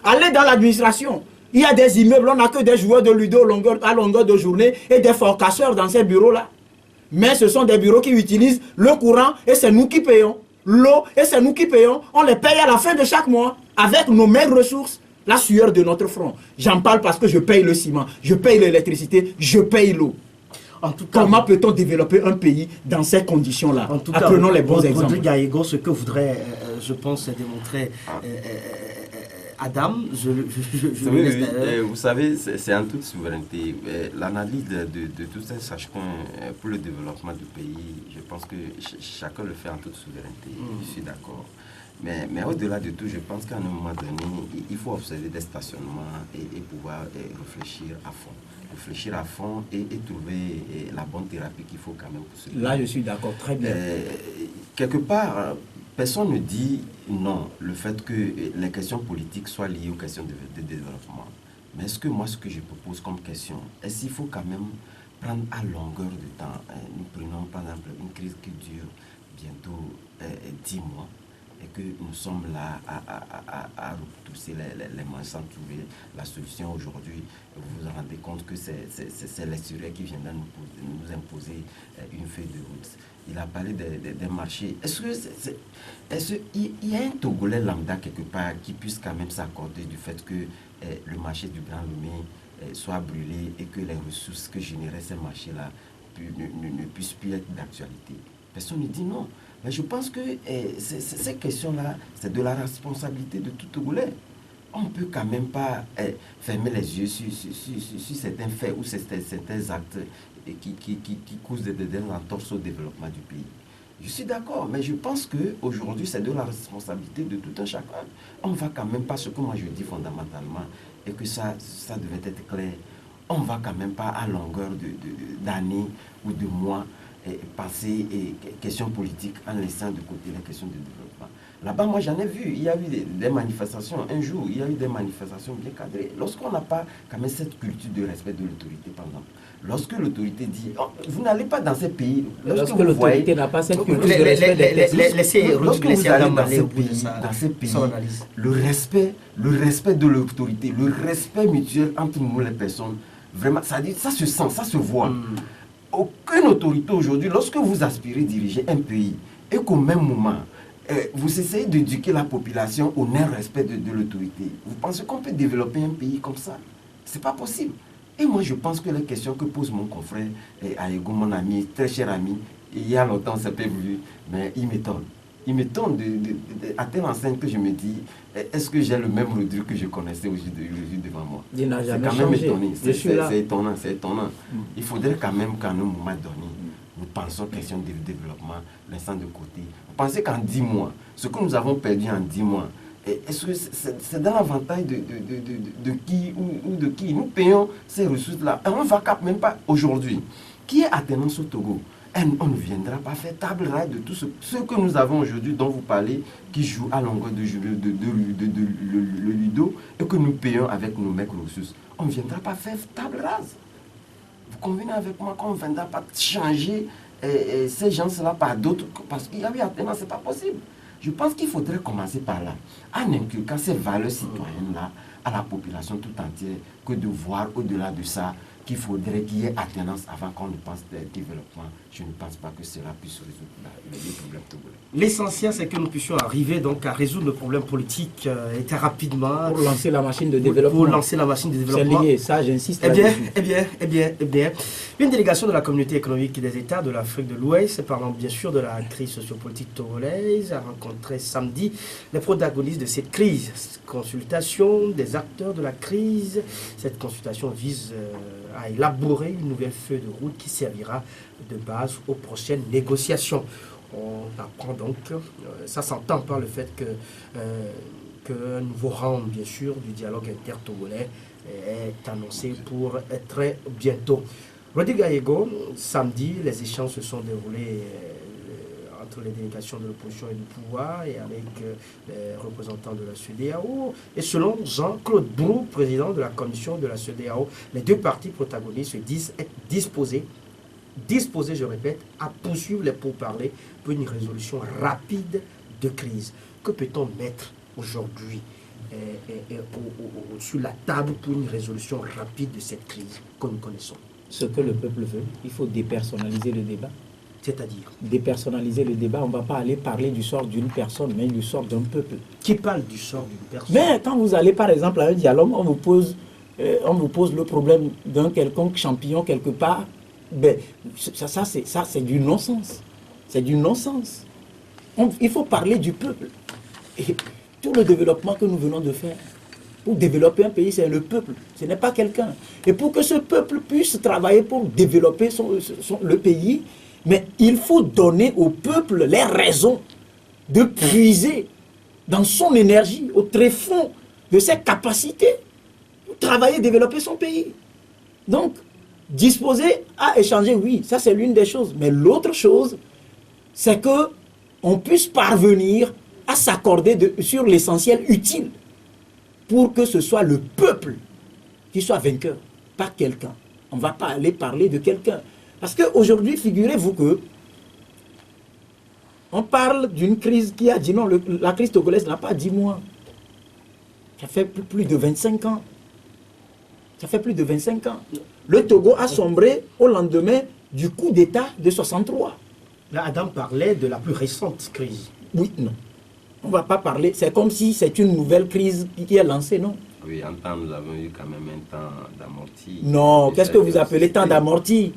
Allez dans l'administration. Il y a des immeubles, on n'a que des joueurs de ludo à longueur de journée et des forecasseurs dans ces bureaux-là. Mais ce sont des bureaux qui utilisent le courant et c'est nous qui payons. L'eau et c'est nous qui payons. On les paye à la fin de chaque mois avec nos maigres ressources. La sueur de notre front. J'en parle parce que je paye le ciment, je paye l'électricité, je paye l'eau. En tout cas, comment peut-on développer un pays dans ces conditions-là? En tout cas, apprenons les bons exemples. Rodrigue Gaego, ce que voudrait, je pense, démontrer Adam, vous savez, c'est en toute souveraineté. L'analyse de tout ça, chacun, pour le développement du pays, je pense que chacun le fait en toute souveraineté. Je suis d'accord. Mais au-delà de tout, je pense qu'à un moment donné, il faut observer des stationnements et pouvoir réfléchir à fond. Réfléchir à fond et trouver la bonne thérapie qu'il faut quand même pour celui-là. Là, je suis d'accord, très bien. Quelque part, personne ne dit non, le fait que les questions politiques soient liées aux questions de développement. Mais est-ce que moi, ce que je propose comme question, est-ce qu'il faut quand même prendre à longueur de temps, nous prenons par exemple une crise qui dure bientôt 10 mois, et que nous sommes là à repousser les mains sans trouver la solution aujourd'hui. Vous vous rendez compte que c'est l'extérieur qui viendra nous imposer une feuille de route. Il a parlé des marchés. Est-ce qu'il y a un Togolais lambda quelque part qui puisse quand même s'accorder du fait que le marché du Grand Lomé soit brûlé et que les ressources que généraient ces marchés-là ne puissent plus être d'actualité? Personne ne dit non. Mais je pense que ces questions-là, c'est de la responsabilité de tout Togolais. On ne peut quand même pas fermer les yeux sur certains faits ou certains actes qui causent des entorses au développement du pays. Je suis d'accord, mais je pense qu'aujourd'hui, c'est de la responsabilité de tout un chacun. On ne va quand même pas, ce que moi je dis fondamentalement, et que ça devait être clair, on ne va quand même pas à longueur d'années ou de mois passer questions politiques en laissant de côté les questions de développement. Là-bas, moi j'en ai vu, il y a eu des manifestations, un jour, il y a eu des manifestations bien cadrées. Lorsqu'on n'a pas quand même cette culture de respect de l'autorité, par exemple, lorsque l'autorité dit, oh, vous n'allez pas dans ces pays, lorsque l'autorité n'a pas cette culture de respect des textes, lorsque vous allez dans ces pays, le respect de l'autorité, le respect mutuel entre nous les personnes, vraiment, ça se sent, ça se voit. Aucune autorité aujourd'hui, lorsque vous aspirez diriger un pays et qu'au même moment, vous essayez d'éduquer la population au non-respect de l'autorité. Vous pensez qu'on peut développer un pays comme ça? C'est pas possible. Et moi, je pense que les questions que pose mon confrère Aego, mon ami, très cher ami, il y a longtemps, ça peut vu, mais il m'étonne. Il m'étonne à telle enseigne que je me dis, est-ce que j'ai le même Rodrigue que je connaissais aujourd'hui devant moi? Il n'a jamais c'est quand même changé. étonné. C'est étonnant, c'est étonnant. Il faudrait quand même qu'à un moment donné, nous pensons question de développement, laissant de côté. Vous pensez qu'en 10 mois, ce que nous avons perdu en 10 mois, est-ce que c'est dans l'avantage de qui ou de qui? Nous payons ces ressources-là. Et on ne va même pas aujourd'hui. Qui est attenant au Togo? Et on ne viendra pas faire table rase de tout ce que nous avons aujourd'hui, dont vous parlez, qui joue à longueur de journée le Ludo, et que nous payons avec nos mecs ressources. On ne viendra pas faire table rase. Vous convenez avec moi qu'on ne viendra pas changer ces gens-là par d'autres, parce qu'il y a eu attenant, ce n'est pas possible. Je pense qu'il faudrait commencer par là, en inculquant ces valeurs citoyennes-là à la population tout entière, que de voir au-delà de ça qu'il faudrait qu'il y ait attenance avant qu'on ne pense au développement. Je ne pense pas que cela puisse résoudre les problèmes togolais. L'essentiel, c'est que nous puissions arriver donc à résoudre le problème politique et très rapidement. Pour lancer la machine de développement. Pour lancer la machine de développement. C'est lié, ça j'insiste. Eh bien. Une délégation de la communauté économique des États de l'Afrique de l'Ouest, parlant bien sûr de la crise sociopolitique togolaise, a rencontré samedi les protagonistes de cette crise. Consultation des acteurs de la crise. Cette consultation vise à élaborer une nouvelle feuille de route qui servira de base aux prochaines négociations. On apprend donc, ça s'entend par le fait qu'un nouveau round, bien sûr, du dialogue inter-togolais est annoncé pour très bientôt. Rodrigue Aego, samedi, les échanges se sont déroulés entre les délégations de l'opposition et du pouvoir et avec les représentants de la CEDEAO. Et selon Jean-Claude Brou, président de la commission de la CEDEAO, les deux parties protagonistes se disent être disposés, je répète, à poursuivre les pourparlers pour une résolution rapide de crise. Que peut-on mettre aujourd'hui sur la table pour une résolution rapide de cette crise que nous connaissons? Ce que le peuple veut, il faut dépersonnaliser le débat. C'est-à-dire dépersonnaliser le débat, on ne va pas aller parler du sort d'une personne, mais du sort d'un peuple. Qui parle du sort d'une personne? Mais quand vous allez par exemple à un dialogue, on vous pose le problème d'un quelconque champignon quelque part, ben, ça c'est du non-sens. C'est du non-sens. Il faut parler du peuple. Et tout le développement que nous venons de faire, pour développer un pays, c'est le peuple, ce n'est pas quelqu'un. Et pour que ce peuple puisse travailler pour développer le pays, mais il faut donner au peuple les raisons de puiser dans son énergie, au tréfonds de ses capacités, pour travailler, développer son pays. Donc, disposer à échanger, oui, ça c'est l'une des choses. Mais l'autre chose, c'est qu'on puisse parvenir à s'accorder sur l'essentiel utile pour que ce soit le peuple qui soit vainqueur, pas quelqu'un. On ne va pas aller parler de quelqu'un. Parce qu'aujourd'hui, figurez-vous que on parle d'une crise qui a dit non, la crise togolaise n'a pas 10 mois. Ça fait plus de 25 ans. Ça fait plus de 25 ans. Le Togo a sombré au lendemain du coup d'État de 63. Là, Adam parlait de la plus récente crise. Oui, non. On ne va pas parler. C'est comme si c'est une nouvelle crise qui est lancée, non? Oui, en temps, nous avons eu quand même un temps d'amorti. Non, qu'est-ce que vous appelez temps d'amorti?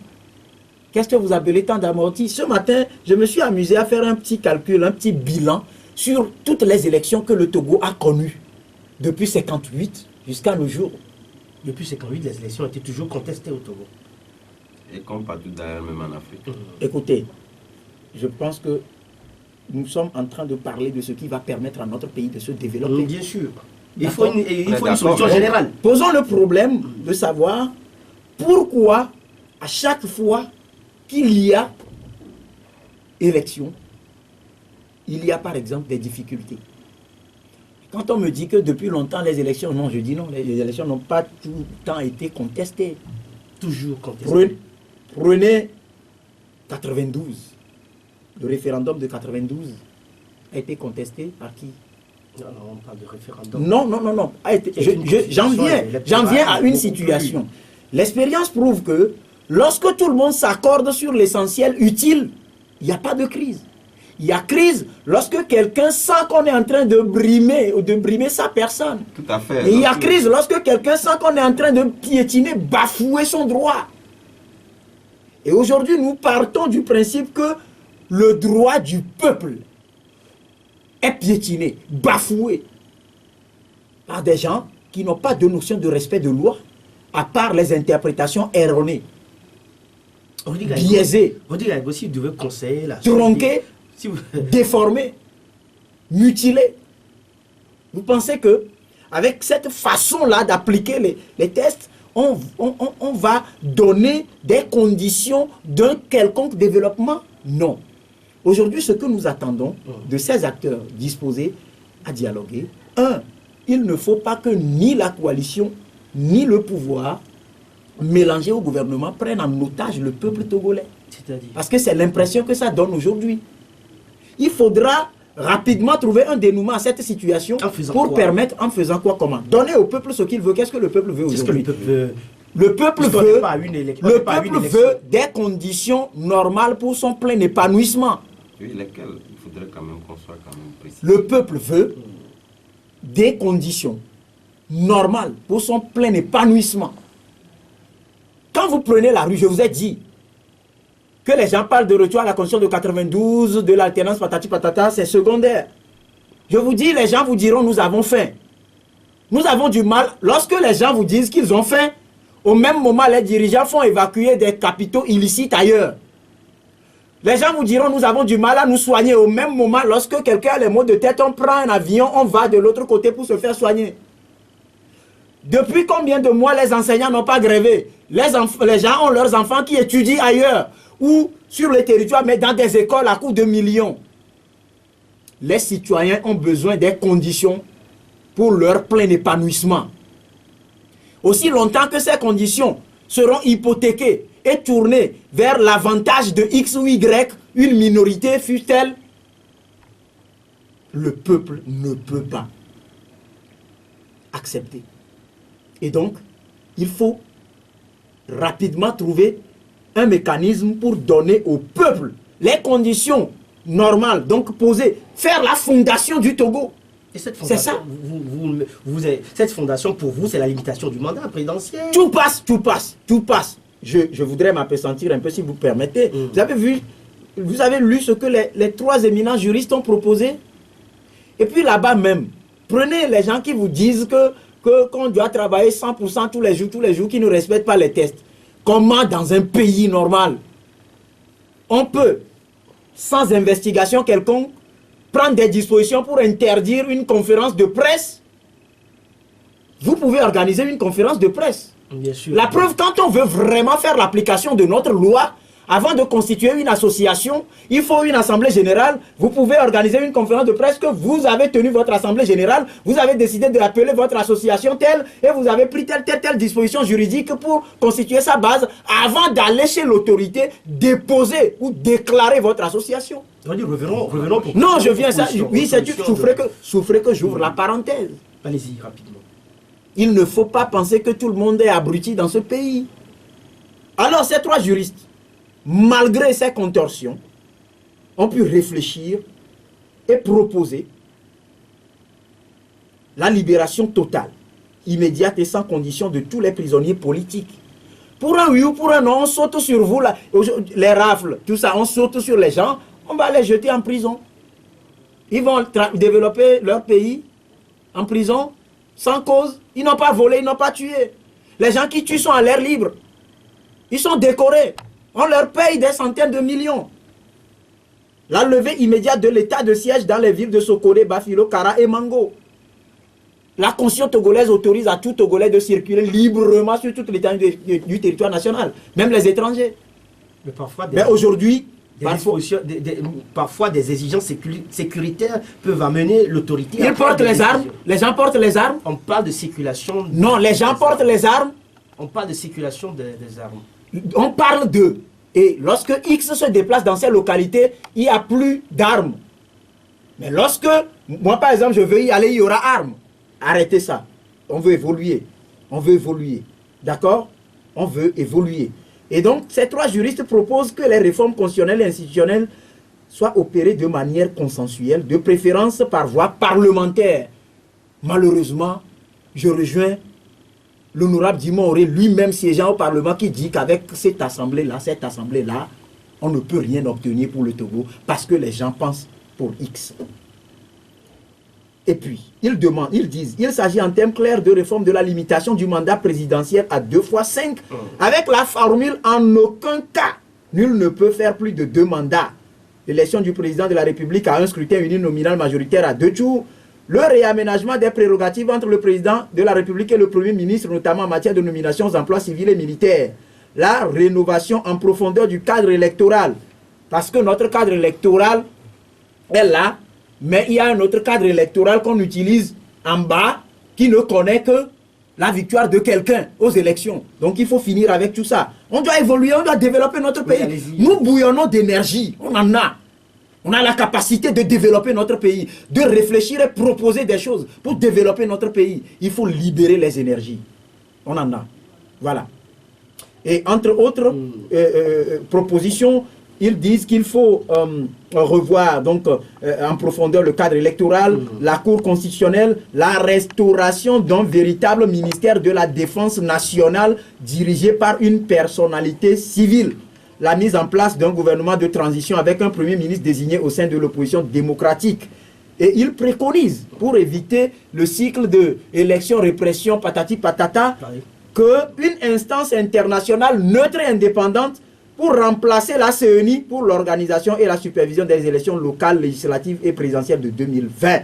Qu'est-ce que vous appelez temps d'amorti? Ce matin, je me suis amusé à faire un petit calcul, un petit bilan sur toutes les élections que le Togo a connues depuis 1958 jusqu'à nos jours. Depuis 1958, les élections étaient toujours contestées au Togo. Et comme partout d'ailleurs, même en Afrique. Écoutez, je pense que nous sommes en train de parler de ce qui va permettre à notre pays de se développer. Bien sûr. Il faut une solution générale. Posons le problème de savoir pourquoi à chaque fois qu'il y a élection, il y a par exemple des difficultés. Quand on me dit que depuis longtemps les élections, non, je dis non, les élections n'ont pas tout le temps été contestées. Toujours contestées. Prenez 92. Le référendum de 92 a été contesté par qui? Non, on parle de référendum. Non. J'en viens à une situation. L'expérience prouve que lorsque tout le monde s'accorde sur l'essentiel utile, il n'y a pas de crise. Il y a crise lorsque quelqu'un sent qu'on est en train de brimer sa personne. Tout à fait. Et il y a crise lorsque quelqu'un sent qu'on est en train de piétiner, bafouer son droit. Et aujourd'hui, nous partons du principe que le droit du peuple est piétiné, bafoué par des gens qui n'ont pas de notion de respect de loi, à part les interprétations erronées, biaisées, Rodrigue, si vous devez conseiller la tronquées, si vous... déformées, mutilées. Vous pensez que avec cette façon-là d'appliquer les tests, on va donner des conditions d'un quelconque développement? Non. Aujourd'hui, ce que nous attendons de ces acteurs disposés à dialoguer, il ne faut pas que ni la coalition, ni le pouvoir mélangé au gouvernement prennent en otage le peuple togolais. Parce que c'est l'impression que ça donne aujourd'hui. Il faudra rapidement trouver un dénouement à cette situation pour permettre, en faisant quoi, comment? Donner au peuple ce qu'il veut. Qu'est-ce que le peuple veut aujourd'hui? Le peuple veut des conditions normales pour son plein épanouissement. Oui, lesquelles il faudrait quand même qu'on soit quand même précis. Le peuple veut des conditions normales pour son plein épanouissement. Quand vous prenez la rue, je vous ai dit que les gens parlent de retour à la Constitution de 92, de l'alternance patati patata, c'est secondaire. Je vous dis, les gens vous diront, nous avons faim. Nous avons du mal. Lorsque les gens vous disent qu'ils ont faim, au même moment, les dirigeants font évacuer des capitaux illicites ailleurs. Les gens vous diront, nous avons du mal à nous soigner. Au même moment, lorsque quelqu'un a les maux de tête, on prend un avion, on va de l'autre côté pour se faire soigner. Depuis combien de mois les enseignants n'ont pas grévé? Les gens ont leurs enfants qui étudient ailleurs ou sur le territoire, mais dans des écoles à coût de millions. Les citoyens ont besoin des conditions pour leur plein épanouissement. Aussi longtemps que ces conditions seront hypothéquées et tournées vers l'avantage de X ou Y, une minorité fût-elle, le peuple ne peut pas accepter. Et donc, il faut rapidement trouver un mécanisme pour donner au peuple les conditions normales, donc poser, faire la fondation du Togo. C'est ça. Cette fondation, pour vous, c'est la limitation du mandat présidentiel. Tout passe, tout passe, tout passe. Je voudrais m'appesantir un peu, si vous permettez. Vous avez lu ce que les trois éminents juristes ont proposé? Et puis là-bas même, prenez les gens qui vous disent qu'on doit travailler 100% tous les jours, qui ne respectent pas les tests. Comment dans un pays normal, on peut, sans investigation quelconque, prendre des dispositions pour interdire une conférence de presse? Vous pouvez organiser une conférence de presse. Bien sûr. La preuve, quand on veut vraiment faire l'application de notre loi, avant de constituer une association, il faut une assemblée générale. Vous pouvez organiser une conférence de presse que vous avez tenu votre assemblée générale, vous avez décidé d'appeler votre association telle, et vous avez pris telle disposition juridique pour constituer sa base, avant d'aller chez l'autorité, déposer ou déclarer votre association. Revenons pour... Non, je viens ça. Oui, c'est tu souffrez que j'ouvre la parenthèse. Allez-y, rapidement. Il ne faut pas penser que tout le monde est abruti dans ce pays. Alors, ces trois juristes, malgré ces contorsions, ont pu réfléchir et proposer la libération totale, immédiate et sans condition de tous les prisonniers politiques. Pour un oui ou pour un non, on saute sur vous, là, les rafles, tout ça, on saute sur les gens, on va les jeter en prison. Ils vont développer leur pays en prison, sans cause. Ils n'ont pas volé, ils n'ont pas tué. Les gens qui tuent sont à l'air libre. Ils sont décorés. On leur paye des centaines de millions. La levée immédiate de l'état de siège dans les villes de Sokone, Bafilo, Kara et Mango. La Constitution togolaise autorise à tout Togolais de circuler librement sur toute l'étendue du territoire national, même les étrangers. Mais parfois, aujourd'hui, parfois des exigences sécuritaires peuvent amener l'autorité. Ils portent les armes. Les gens portent les armes. On parle de circulation. Non, les gens portent les armes. On parle de circulation des armes. On parle d'eux. Et lorsque X se déplace dans ces localités, il n'y a plus d'armes. Mais lorsque, moi par exemple, je veux y aller, il y aura armes. Arrêtez ça. On veut évoluer. On veut évoluer. D'accord? On veut évoluer. Et donc, ces trois juristes proposent que les réformes constitutionnelles et institutionnelles soit opéré de manière consensuelle, de préférence par voie parlementaire. Malheureusement, je rejoins l'honorable Dimon Auré, lui-même siégeant au Parlement, qui dit qu'avec cette assemblée-là, on ne peut rien obtenir pour le Togo parce que les gens pensent pour X. Et puis, ils disent, il s'agit en termes clairs de réforme de la limitation du mandat présidentiel à 2 fois 5, avec la formule en aucun cas, nul ne peut faire plus de 2 mandats. L'élection du président de la République à un scrutin uninominal majoritaire à 2 tours, le réaménagement des prérogatives entre le président de la République et le Premier ministre, notamment en matière de nomination aux emplois civils et militaires, la rénovation en profondeur du cadre électoral, parce que notre cadre électoral est là, mais il y a un autre cadre électoral qu'on utilise en bas qui ne connaît que la victoire de quelqu'un aux élections. Donc il faut finir avec tout ça. On doit évoluer, on doit développer notre pays. Nous bouillonnons d'énergie, on en a. On a la capacité de développer notre pays, de réfléchir et proposer des choses pour développer notre pays. Il faut libérer les énergies. On en a. Voilà. Et entre autres propositions, ils disent qu'il faut revoir donc, en profondeur le cadre électoral, la Cour constitutionnelle, la restauration d'un véritable ministère de la Défense nationale dirigé par une personnalité civile, la mise en place d'un gouvernement de transition avec un Premier ministre désigné au sein de l'opposition démocratique. Et ils préconisent, pour éviter le cycle de élection, répression, patati patata, qu'une instance internationale neutre et indépendante pour remplacer la CENI pour l'organisation et la supervision des élections locales, législatives et présidentielles de 2020.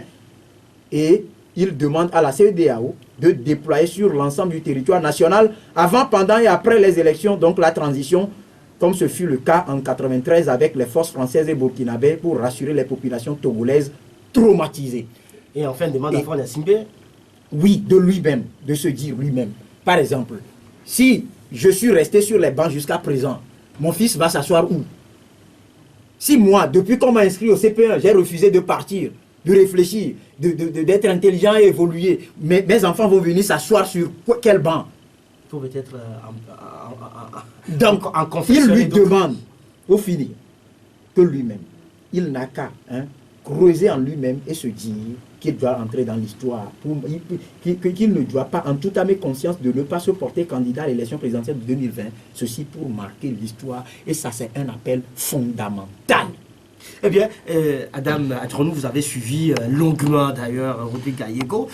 Et il demande à la CEDEAO de déployer sur l'ensemble du territoire national, avant, pendant et après les élections, donc la transition, comme ce fut le cas en 1993 avec les forces françaises et burkinabées pour rassurer les populations togolaises traumatisées. Et enfin, demande à Fouad Simbe. Oui, de lui-même, de se dire lui-même. Par exemple, si je suis resté sur les bancs jusqu'à présent, mon fils va s'asseoir où? Si moi, depuis qu'on m'a inscrit au CP1, j'ai refusé de partir, de réfléchir, d'être intelligent et évoluer, mes enfants vont venir s'asseoir sur quel banc? Pour peut-être donc, il lui demande, au finir, que lui-même, il n'a qu'à creuser en lui-même et se dire qu'il doit entrer dans l'histoire, qu'il ne doit pas en toute âme et conscience de ne pas se porter candidat à l'élection présidentielle de 2020, ceci pour marquer l'histoire, et ça c'est un appel fondamental. Eh bien, Adam Adronou, vous avez suivi longuement d'ailleurs Rodrigue Gallego.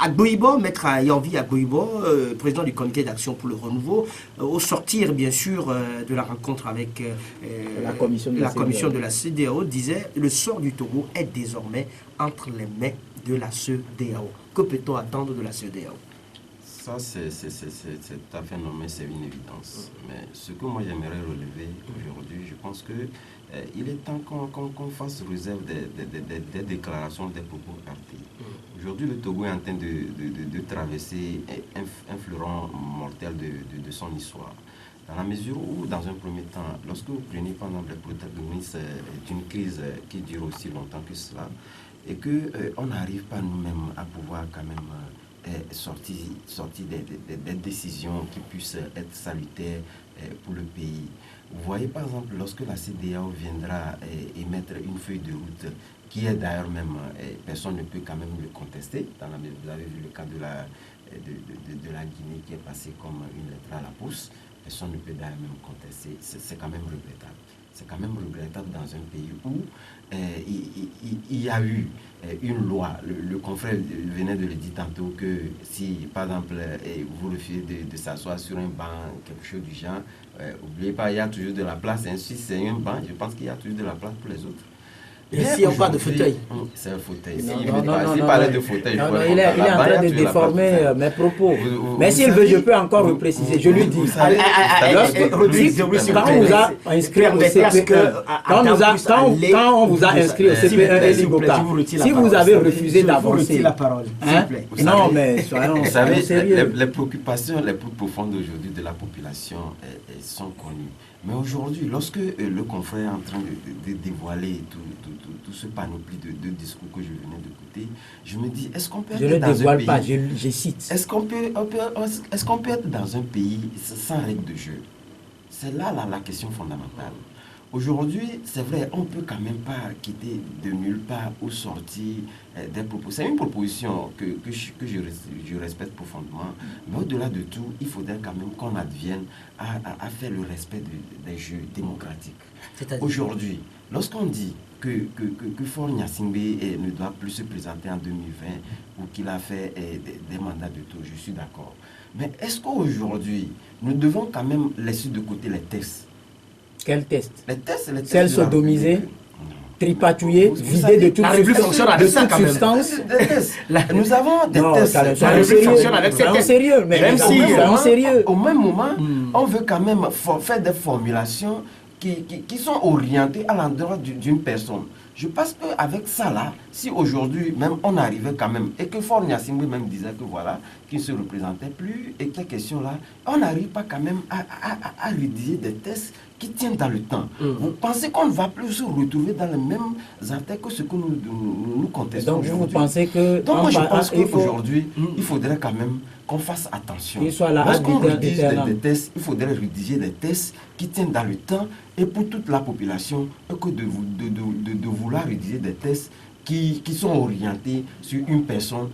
Agboibo, maître Yanvi Agboibo, président du comité d'action pour le renouveau, au sortir bien sûr de la rencontre avec la commission de la CEDEAO, disait « Le sort du Togo est désormais entre les mains de la CEDEAO ». Que peut-on attendre de la CEDEAO? Ça, c'est tout à fait nommé, c'est une évidence. Mais ce que moi j'aimerais relever aujourd'hui, je pense que il est temps qu'on fasse réserve des déclarations, des propos arrêtés. Aujourd'hui, le Togo est en train de traverser un fleuron mortel de son histoire. Dans la mesure où, dans un premier temps, lorsque vous prenez par exemple les protagonistes d'une crise qui dure aussi longtemps que cela, et qu'on n'arrive pas nous-mêmes à pouvoir quand même sortir des décisions qui puissent être salutaires pour le pays. Vous voyez par exemple, lorsque la CEDEAO viendra émettre une feuille de route, qui est d'ailleurs même, personne ne peut quand même le contester, vous avez vu le cas de la Guinée qui est passée comme une lettre à la poste, personne ne peut d'ailleurs même contester, c'est quand même regrettable. C'est quand même regrettable dans un pays où il y a eu une loi. Le confrère venait de le dire tantôt que si, par exemple, vous refusez de s'asseoir sur un banc, quelque chose du genre, n'oubliez pas, il y a toujours de la place. Si c'est un banc, je pense qu'il y a toujours de la place pour les autres. Et si on parle de fauteuil? C'est un fauteuil. S'il parlait de fauteuil, il est en train de déformer mes propos. Mais s'il veut, je peux encore le préciser. Je lui dis. Quand on vous a inscrit au CP1, quand on vous a inscrit au CP1 et l'IBOCA, si vous avez refusé d'avancer. la parole, s'il vous plaît. Non, mais soyons sérieux. Les préoccupations les plus profondes aujourd'hui de la population sont connues. Mais aujourd'hui, lorsque le confrère est en train de dévoiler tout ce panoplie de discours que je venais d'écouter, je me dis, est-ce qu'on peut être dans un pays... Je ne dévoile pas, je cite. Est-ce qu'on peut être dans un pays sans règles de jeu? C'est là la question fondamentale. Aujourd'hui, c'est vrai, on ne peut quand même pas quitter de nulle part ou sortir des propos. C'est une proposition que je respecte profondément. Mais au-delà de tout, il faudrait quand même qu'on advienne à faire le respect des jeux démocratiques. Aujourd'hui, lorsqu'on dit que Faure Gnassingbé ne doit plus se présenter en 2020 ou qu'il a fait des mandats de tour, je suis d'accord. Mais est-ce qu'aujourd'hui, nous devons quand même laisser de côté les tests? Quel test? Les tests Celle sodomisée, tripatouillée, vidée de toute substance. Nous avons des tests. Sérieux, mais même si, sérieux. Au même moment, on veut quand même faire des formulations qui sont orientées à l'endroit d'une personne. Je pense qu'avec ça là, si aujourd'hui même on arrivait quand même, et que Faure Gnassingbé même disait que voilà, qu'il ne se représentait plus, et que ces questions-là, on n'arrive pas quand même à rédiger des tests qui tiennent dans le temps. Vous pensez qu'on ne va plus se retrouver dans les mêmes articles que ce que nous contestons aujourd'hui? Donc vous pensez que... Donc moi je pense qu'aujourd'hui, il faudrait quand même qu'on fasse attention. Lorsqu'on rédige des tests, il faudrait rédiger des tests qui tiennent dans le temps et pour toute la population, que de vouloir rédiger des tests qui sont orientés sur une personne.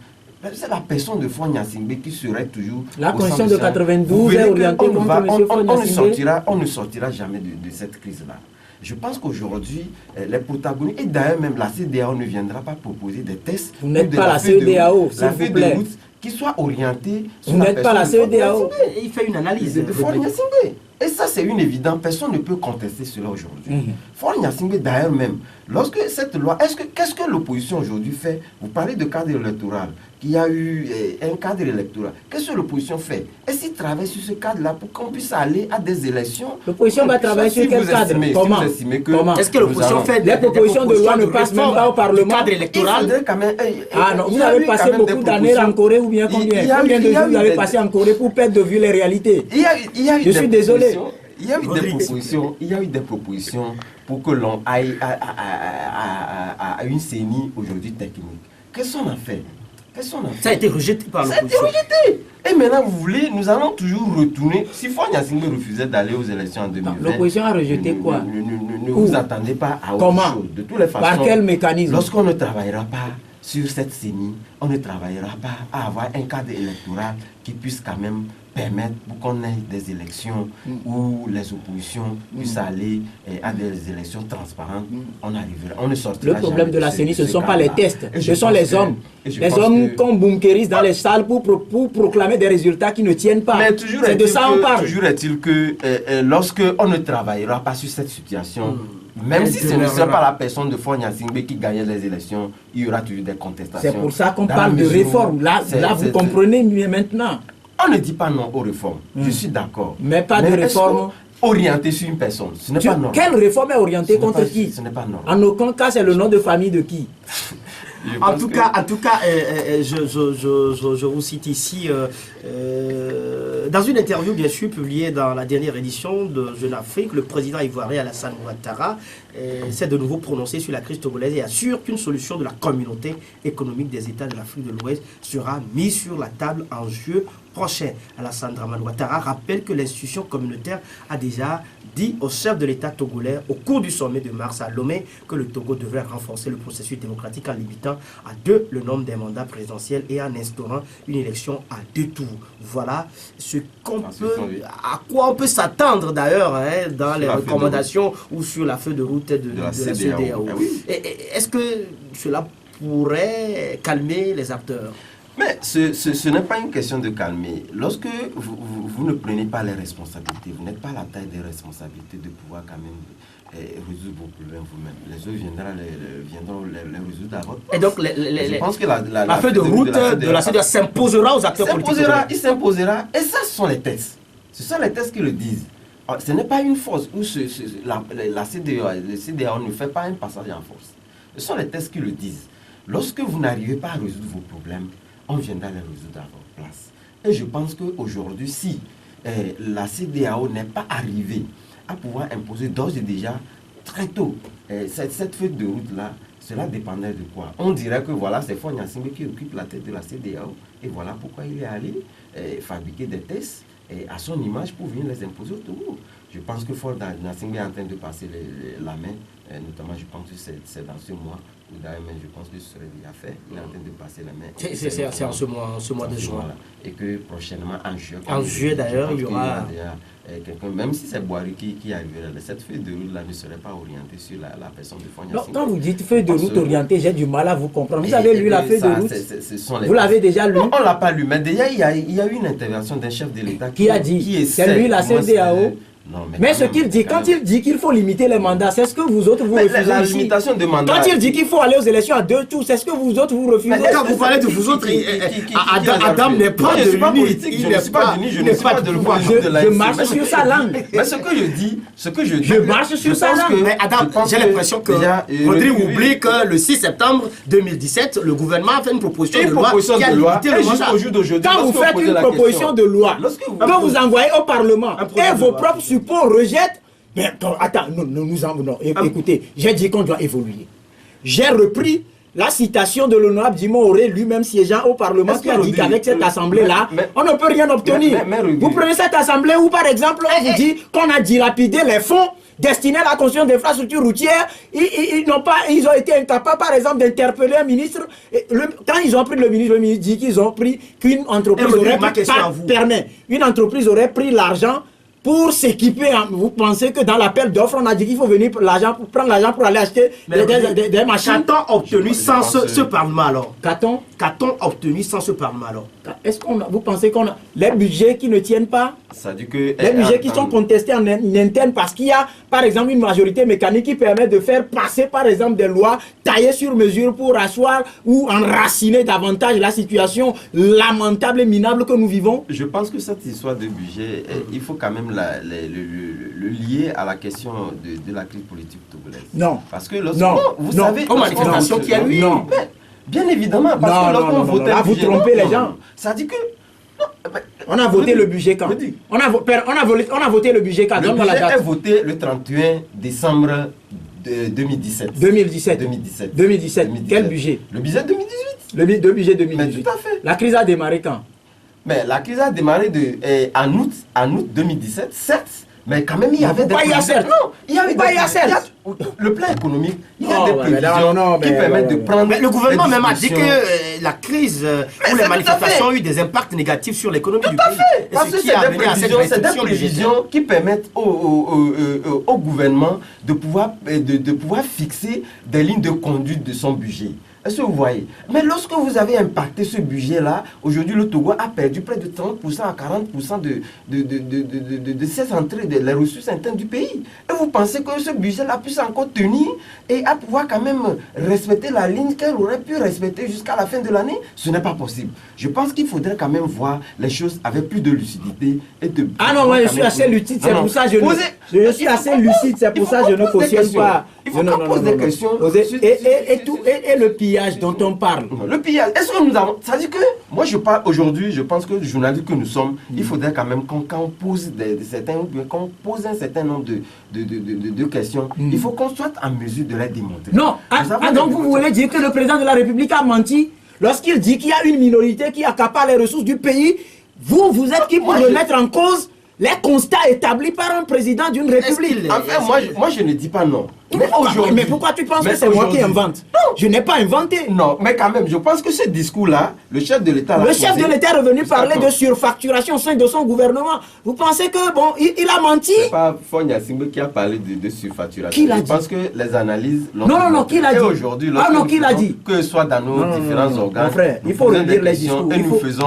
C'est la personne de Faure Gnassingbé qui serait toujours... La Constitution de 92 est orientée contre M. Faure Gnassingbé. On ne sortira jamais de cette crise-là. Je pense qu'aujourd'hui, les protagonistes, et d'ailleurs même la CEDEAO ne viendra pas proposer des tests... Vous n'êtes pas la CEDEAO, s'il vous plaît. Qui soit orienté sur vous n'êtes pas la CEDEAO. Il fait une analyse de Faure Gnassingbé. Et ça, c'est une évidence. Personne ne peut contester cela aujourd'hui. Faure Gnassingbé, d'ailleurs même, lorsque cette loi... Qu'est-ce que l'opposition aujourd'hui fait? Vous parlez de cadre électoral, qu'il y a eu un cadre électoral. Qu'est-ce que l'opposition fait? Est-ce qu'il travaille sur ce cadre-là pour qu'on puisse aller à des élections? L'opposition va travailler sur quel cadre? Comment? Est-ce que l'opposition fait... Les propositions de loi ne passent même pas au Parlement. Cadre électoral. Ah non, vous avez passé beaucoup d'années en Corée ou bien combien? Combien de jours vous avez passé en Corée pour perdre de vue les réalités? Je suis désolé. Il y a eu des propositions pour que l'on aille à une CENI aujourd'hui technique. Qu'est-ce qu'on a fait? Ça a été rejeté par l'opposition. Ça a été rejeté. Et maintenant, vous voulez, nous allons toujours retourner. Si Faure Gnassingbé refusait d'aller aux élections en 2020... L'opposition a rejeté quoi? Ne vous attendez pas à autre chose. De toutes les façons, par quel mécanisme? Lorsqu'on ne travaillera pas sur cette CENI, on ne travaillera pas à avoir un cadre électoral qui puisse quand même permettre qu'on ait des élections où les oppositions puissent aller à des élections transparentes. On ne sortira Le problème de la CENI, ce ne sont pas les tests, et ce sont les hommes. Les hommes qu'on bunkérise dans les salles pour proclamer des résultats qui ne tiennent pas. C'est de ça on parle. Toujours est-il que lorsqu'on ne travaillera pas sur cette situation, même si ce ne serait pas la personne de Faure Gnassingbé qui gagnait les élections, il y aura toujours des contestations. C'est pour ça qu'on parle de réforme. Là vous comprenez mieux maintenant. On ne dit pas non aux réformes, je suis d'accord. Mais pas de réforme orientée sur une personne, ce n'est pas normal. Quelle réforme est orientée contre qui? Ce n'est pas normal. En aucun cas, c'est le nom de famille de qui? En tout cas, je vous cite ici, dans une interview bien sûr publiée dans la dernière édition de Jeune Afrique, le président ivoirien Alassane Ouattara s'est de nouveau prononcé sur la crise togolaise et assure qu'une solution de la communauté économique des États de l'Afrique de l'Ouest sera mise sur la table en juillet prochain. Alassane Dramane Ouattara rappelle que l'institution communautaire a déjà dit au chef de l'État togolais au cours du sommet de mars à Lomé que le Togo devrait renforcer le processus démocratique en limitant à 2 le nombre des mandats présidentiels et en instaurant une élection à 2 tours. Voilà ce qu'on peut, à quoi on peut s'attendre d'ailleurs dans les recommandations ou sur la feuille de route de la CEDEAO. Est-ce que cela pourrait calmer les acteurs? Mais ce n'est pas une question de calmer. Lorsque vous ne prenez pas les responsabilités, vous n'êtes pas à la taille des responsabilités de pouvoir quand même résoudre vos problèmes vous-même. Les autres viendront les résoudre à votre place. Et donc, je pense que la feuille de route de la CEDEAO s'imposera aux acteurs politiques. Il s'imposera. Et ça, ce sont les tests. Ce sont les tests qui le disent. Ce n'est pas une force où la CEDEAO ne fait pas un passage en force. Ce sont les tests qui le disent. Lorsque vous n'arrivez pas à résoudre vos problèmes, on viendra les résoudre à votre place. Et je pense qu'aujourd'hui, si la CEDEAO n'est pas arrivée à pouvoir imposer d'ores et déjà très tôt cette feuille de route-là, cela dépendait de quoi? On dirait que voilà, c'est Faure Gnassingbé qui occupe la tête de la CEDEAO et voilà pourquoi il est allé fabriquer des tests à son image pour venir les imposer au Togo. Je pense que Ford Nassingbe est en train de passer la main, notamment je pense que c'est dans ce mois, ou d'ailleurs je pense que ce serait déjà fait. Il est en train de passer la main. C'est en ce mois de juin. Et que prochainement, en juillet. En juillet d'ailleurs, il y aura... quelqu'un, même si c'est Boiry qui arriverait, cette feuille de route là ne serait pas orientée sur la personne de Ford Nassingbe. Quand vous dites feuille de route orientée, j'ai du mal à vous comprendre. Vous avez lu la feuille de route? Vous l'avez déjà lu? On ne l'a pas lu, mais déjà il y a eu une intervention d'un chef de l'État qui a dit, c'est lui la CEDEAO. Non, mais ce qu'il dit, quand il dit qu'il faut limiter les mandats, c'est ce que vous autres vous refusez la ici. limitation de mandats. Quand il dit qu'il faut aller aux élections à 2 tours, c'est ce que vous autres vous refusez. Mais quand vous parlez de vous autres, Adam n'est pas de l'UNI. Je ne suis pas d'UNI, je ne suis pas de l'opposition de l'ANC. Je marche sur sa langue. Mais ce que je dis, je marche sur sa langue. Mais Adam, j'ai l'impression que Rodrigue oublie que le 6 septembre 2017, le gouvernement a fait une proposition de loi qui a limité le mandat. Quand vous faites une proposition de loi, que vous envoyez au Parlement et vos propres supports rejettent. Mais attends, non, écoutez, j'ai dit qu'on doit évoluer. J'ai repris la citation de l'honorable Dimon Auré, lui-même siégeant au Parlement, qui a dit qu'avec cette assemblée-là, on ne peut rien obtenir. Vous prenez cette assemblée où, par exemple, on vous dit qu'on a dilapidé les fonds destinés à la construction d'infrastructures routières. Ils ont été incapables, par exemple, d'interpeller un ministre. Quand ils ont pris le ministre dit qu'ils ont pris qu'une entreprise aurait pris l'argent pour s'équiper. Vous pensez que dans l'appel d'offres, on a dit qu'il faut venir prendre l'argent pour aller acheter des machines? Qu'a-t-on obtenu sans ce Parlement alors? Qu'a-t-on obtenu sans ce Parlement alors? Vous pensez qu'on a les budgets qui ne tiennent pas? Ça dit que les budgets qui sont contestés en interne parce qu'il y a par exemple une majorité mécanique qui permet de faire passer par exemple des lois taillées sur mesure pour asseoir ou enraciner davantage la situation lamentable et minable que nous vivons? Je pense que cette histoire de budget, il faut quand même le lier à la question de la crise politique togolaise. Non. Parce que vous savez, aux manifestations qu'il y a eu. Bien évidemment, parce que lorsqu'on votait là, vous trompez les gens. Ça dit que... On a voté le budget quand? On a voté le budget quand? Le budget est voté le 31 décembre 2017. 2017. Quel budget? Le budget 2018. Le budget 2018. Mais tout à fait. La crise a démarré quand? Mais la crise a démarré en août 2017, certes. Mais quand même, il y avait des prévisions. Non, il y avait le plan économique, il y a des prévisions qui permettent de prendre. Mais le gouvernement même a dit que la crise ou les manifestations ont eu des impacts négatifs sur l'économie du pays. Tout à fait. Parce que c'est des prévisions qui permettent au gouvernement de pouvoir fixer des lignes de conduite de son budget. Est-ce que vous voyez? Mais lorsque vous avez impacté ce budget-là, aujourd'hui le Togo a perdu près de 30% à 40% de ses entrées, les ressources internes du pays. Et vous pensez que ce budget-là puisse encore tenir et à pouvoir quand même respecter la ligne qu'elle aurait pu respecter jusqu'à la fin de l'année? Ce n'est pas possible. Je pense qu'il faudrait quand même voir les choses avec plus de lucidité et de... Ah non, moi je suis assez lucide, c'est pour ça que je suis assez lucide, c'est pour ça que je ne cautionne pas. Il faut qu'on pose des questions. Et le pillage dont on parle. Le pillage, est-ce que nous avons... Ça dit que, moi je parle aujourd'hui, je pense que les journalistes que nous sommes, il faudrait quand même qu'on pose un certain nombre de questions, il faut qu'on soit en mesure de les démontrer. Non, donc vous voulez dire que le président de la République a menti lorsqu'il dit qu'il y a une minorité qui accapare les ressources du pays? Vous êtes qui pour remettre en cause les constats établis par un président d'une république? Enfin, moi je ne dis pas non. Mais pourquoi tu penses que c'est moi qui invente? Je n'ai pas inventé. Non, mais quand même, je pense que ce discours-là, le chef de l'État... Le chef de l'État est revenu parler de surfacturation au sein de son gouvernement. Vous pensez que, bon, il a menti? C'est pas Ford Nassingbe qui a parlé de surfacturation. Qui l'a dit? Je pense que les analyses... Non, qui l'a dit? Aujourd'hui, qui l'a dit? Que ce soit dans nos différents organes... Mon frère, il faut relire les discours.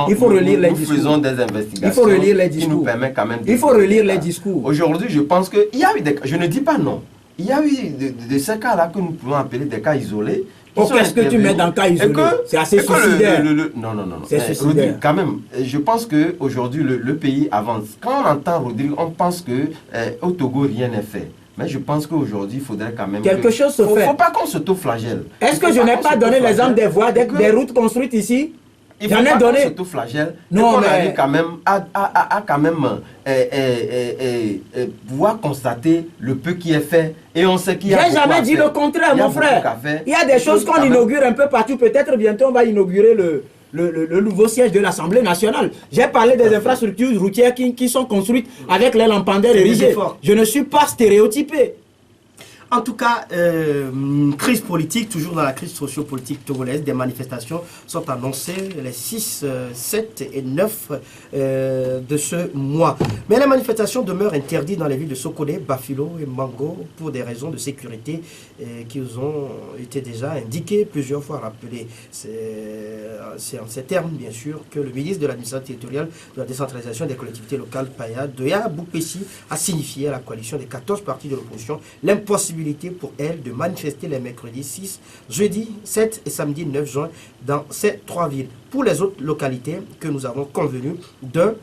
Il faut relire les discours. Nous faisons des investigations. Il faut relire les discours. Qui nous permet quand même... Il faut relire les discours. Aujourd'hui, je pense qu'il y a eu des... Je ne dis pas non. Il y a eu de ces cas-là que nous pouvons appeler des cas isolés. Qu'est-ce que tu mets dans cas isolé? C'est assez suicidaire. Non. C'est suicidaire. Rodrigue, quand même, je pense qu'aujourd'hui, le pays avance. Quand on entend Rodrigue, on pense qu'au Togo, rien n'est fait. Mais je pense qu'aujourd'hui, il faudrait quand même... Quelque chose se fait. Il ne faut pas qu'on s'auto-flagelle. Est-ce que je n'ai pas donné l'exemple des voies, des routes construites ici? Il faut pas qu'on s'auto-flagelle. Non, mais... arrive quand même à quand même pouvoir constater le peu qui est fait. Et on sait qu'il y a... J'ai jamais dit le contraire, mon frère. Il y a des choses qu'on inaugure un peu partout. Peut-être bientôt on va inaugurer le nouveau siège de l'Assemblée nationale. J'ai parlé des infrastructures routières qui sont construites avec les lampadaires érigés. Je ne suis pas stéréotypé. En tout cas, crise politique, toujours dans la crise sociopolitique togolaise, des manifestations sont annoncées les 6, 7 et 9 de ce mois. Mais les manifestations demeurent interdites dans les villes de Sokodé, Bafilo et Mango pour des raisons de sécurité qui ont été déjà indiquées, plusieurs fois rappelées. C'est en ces termes, bien sûr, que le ministre de l'administration territoriale, de la décentralisation des collectivités locales, Paya Doya Boupessi, a signifié à la coalition des 14 partis de l'opposition l'impossibilité pour elle de manifester les mercredis 6, jeudi 7 et samedi 9 juin dans ces 3 villes. Pour les autres localités que nous avons convenu d'un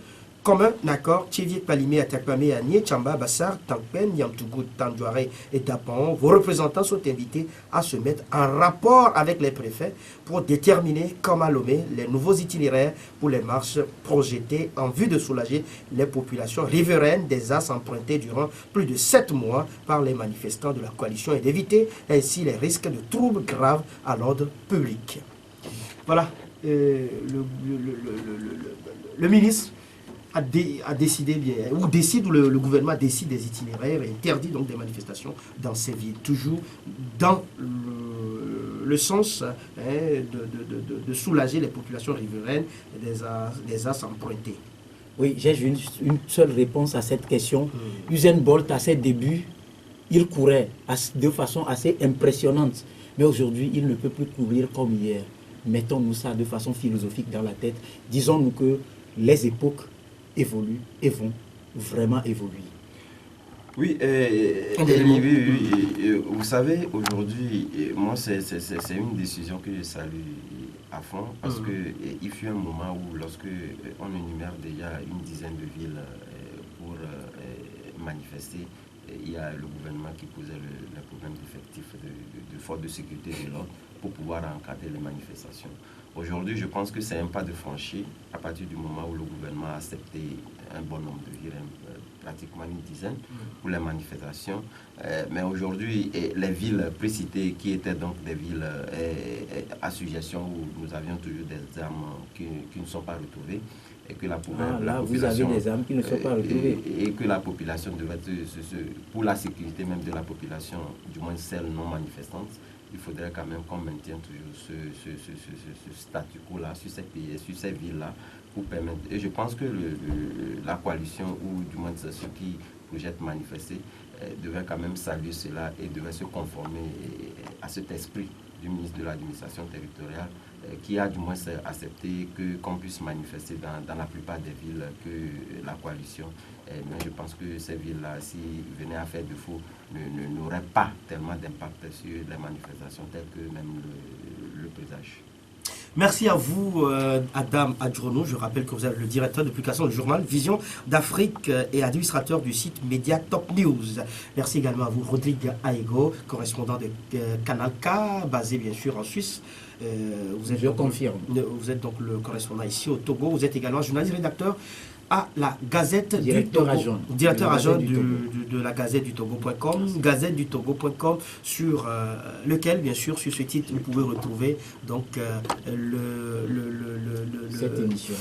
commun accord, Tchévier, Palimé, Atakpamé, Agné, Tchamba, Bassar, Tankpen, Yamtougou, Tandjouare et Dapan, vos représentants sont invités à se mettre en rapport avec les préfets pour déterminer comment Lomé les nouveaux itinéraires pour les marches projetées en vue de soulager les populations riveraines des as empruntés durant plus de 7 mois par les manifestants de la coalition et d'éviter ainsi les risques de troubles graves à l'ordre public. Voilà, le ministre a décidé bien, ou le gouvernement décide des itinéraires et interdit donc des manifestations dans ces villes, toujours dans le sens de soulager les populations riveraines des as empruntés. Oui, j'ai une seule réponse à cette question. Usain Bolt, à ses débuts, il courait de façon assez impressionnante, mais aujourd'hui, il ne peut plus courir comme hier. Mettons-nous ça de façon philosophique dans la tête. Disons-nous que les époques évoluent et vont vraiment évoluer. Oui, vous savez, aujourd'hui, moi, c'est une décision que je salue à fond, parce qu'il fut un moment où, lorsque on énumère déjà une dizaine de villes pour manifester, il y a le gouvernement qui posait le problème d'effectifs de force de sécurité de l'ordre pour pouvoir encadrer les manifestations. Aujourd'hui, je pense que c'est un pas de franchi à partir du moment où le gouvernement a accepté un bon nombre de villes, pratiquement une dizaine, pour les manifestations. Mais aujourd'hui, les villes précitées, qui étaient donc des villes à suggestion où nous avions toujours des armes qui ne sont pas retrouvées, et que la population, vous avez des armes qui ne sont pas retrouvées. Et que la population devait, pour la sécurité même de la population, du moins celle non manifestante, il faudrait quand même qu'on maintienne toujours ce statu quo-là sur ces villes-là pour permettre. Et je pense que la coalition, ou du moins ceux qui projettent manifester, devait quand même saluer cela et devait se conformer à cet esprit du ministre de l'administration territoriale qui a du moins accepté qu'on puisse manifester dans la plupart des villes que la coalition. Mais je pense que ces villes-là, s'ils venaient à faire défaut, n'auraient pas tellement d'impact sur les manifestations telles que même le présage. Merci à vous, Adam Adjrono. Je rappelle que vous êtes le directeur de publication du journal Vision d'Afrique et administrateur du site Média Top News. Merci également à vous, Rodrigue Aego, correspondant de Canal K, basé bien sûr en Suisse. Je confirme. Vous êtes donc le correspondant ici au Togo. Vous êtes également journaliste rédacteur à la Gazette directeur du Togo. Directeur adjoint de la Gazette du Togo.com, Gazette du Togo.com, sur lequel, bien sûr, sur ce titre, vous pouvez retrouver donc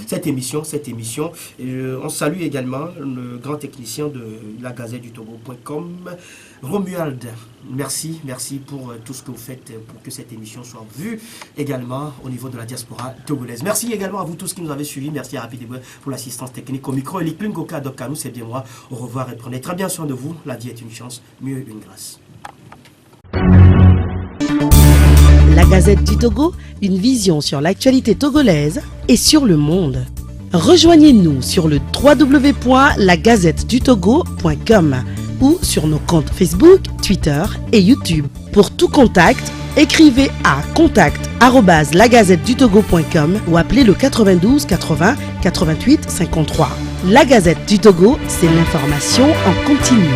cette émission. Et, on salue également le grand technicien de la Gazette du Togo.com, Romuald. Merci pour tout ce que vous faites pour que cette émission soit vue également au niveau de la diaspora togolaise. Merci également à vous tous qui nous avez suivis. Merci à Rapide pour l'assistance technique au micro. Et Goka Dokanou, c'est bien moi. Au revoir et prenez très bien soin de vous. La vie est une chance, mieux une grâce. La Gazette du Togo, une vision sur l'actualité togolaise et sur le monde. Rejoignez-nous sur le www.lagazettedutogo.com ou sur nos comptes Facebook, Twitter et YouTube. Pour tout contact, écrivez à contact@lagazettedutogo.com ou appelez le 92 80 88 53. La Gazette du Togo, c'est l'information en continu.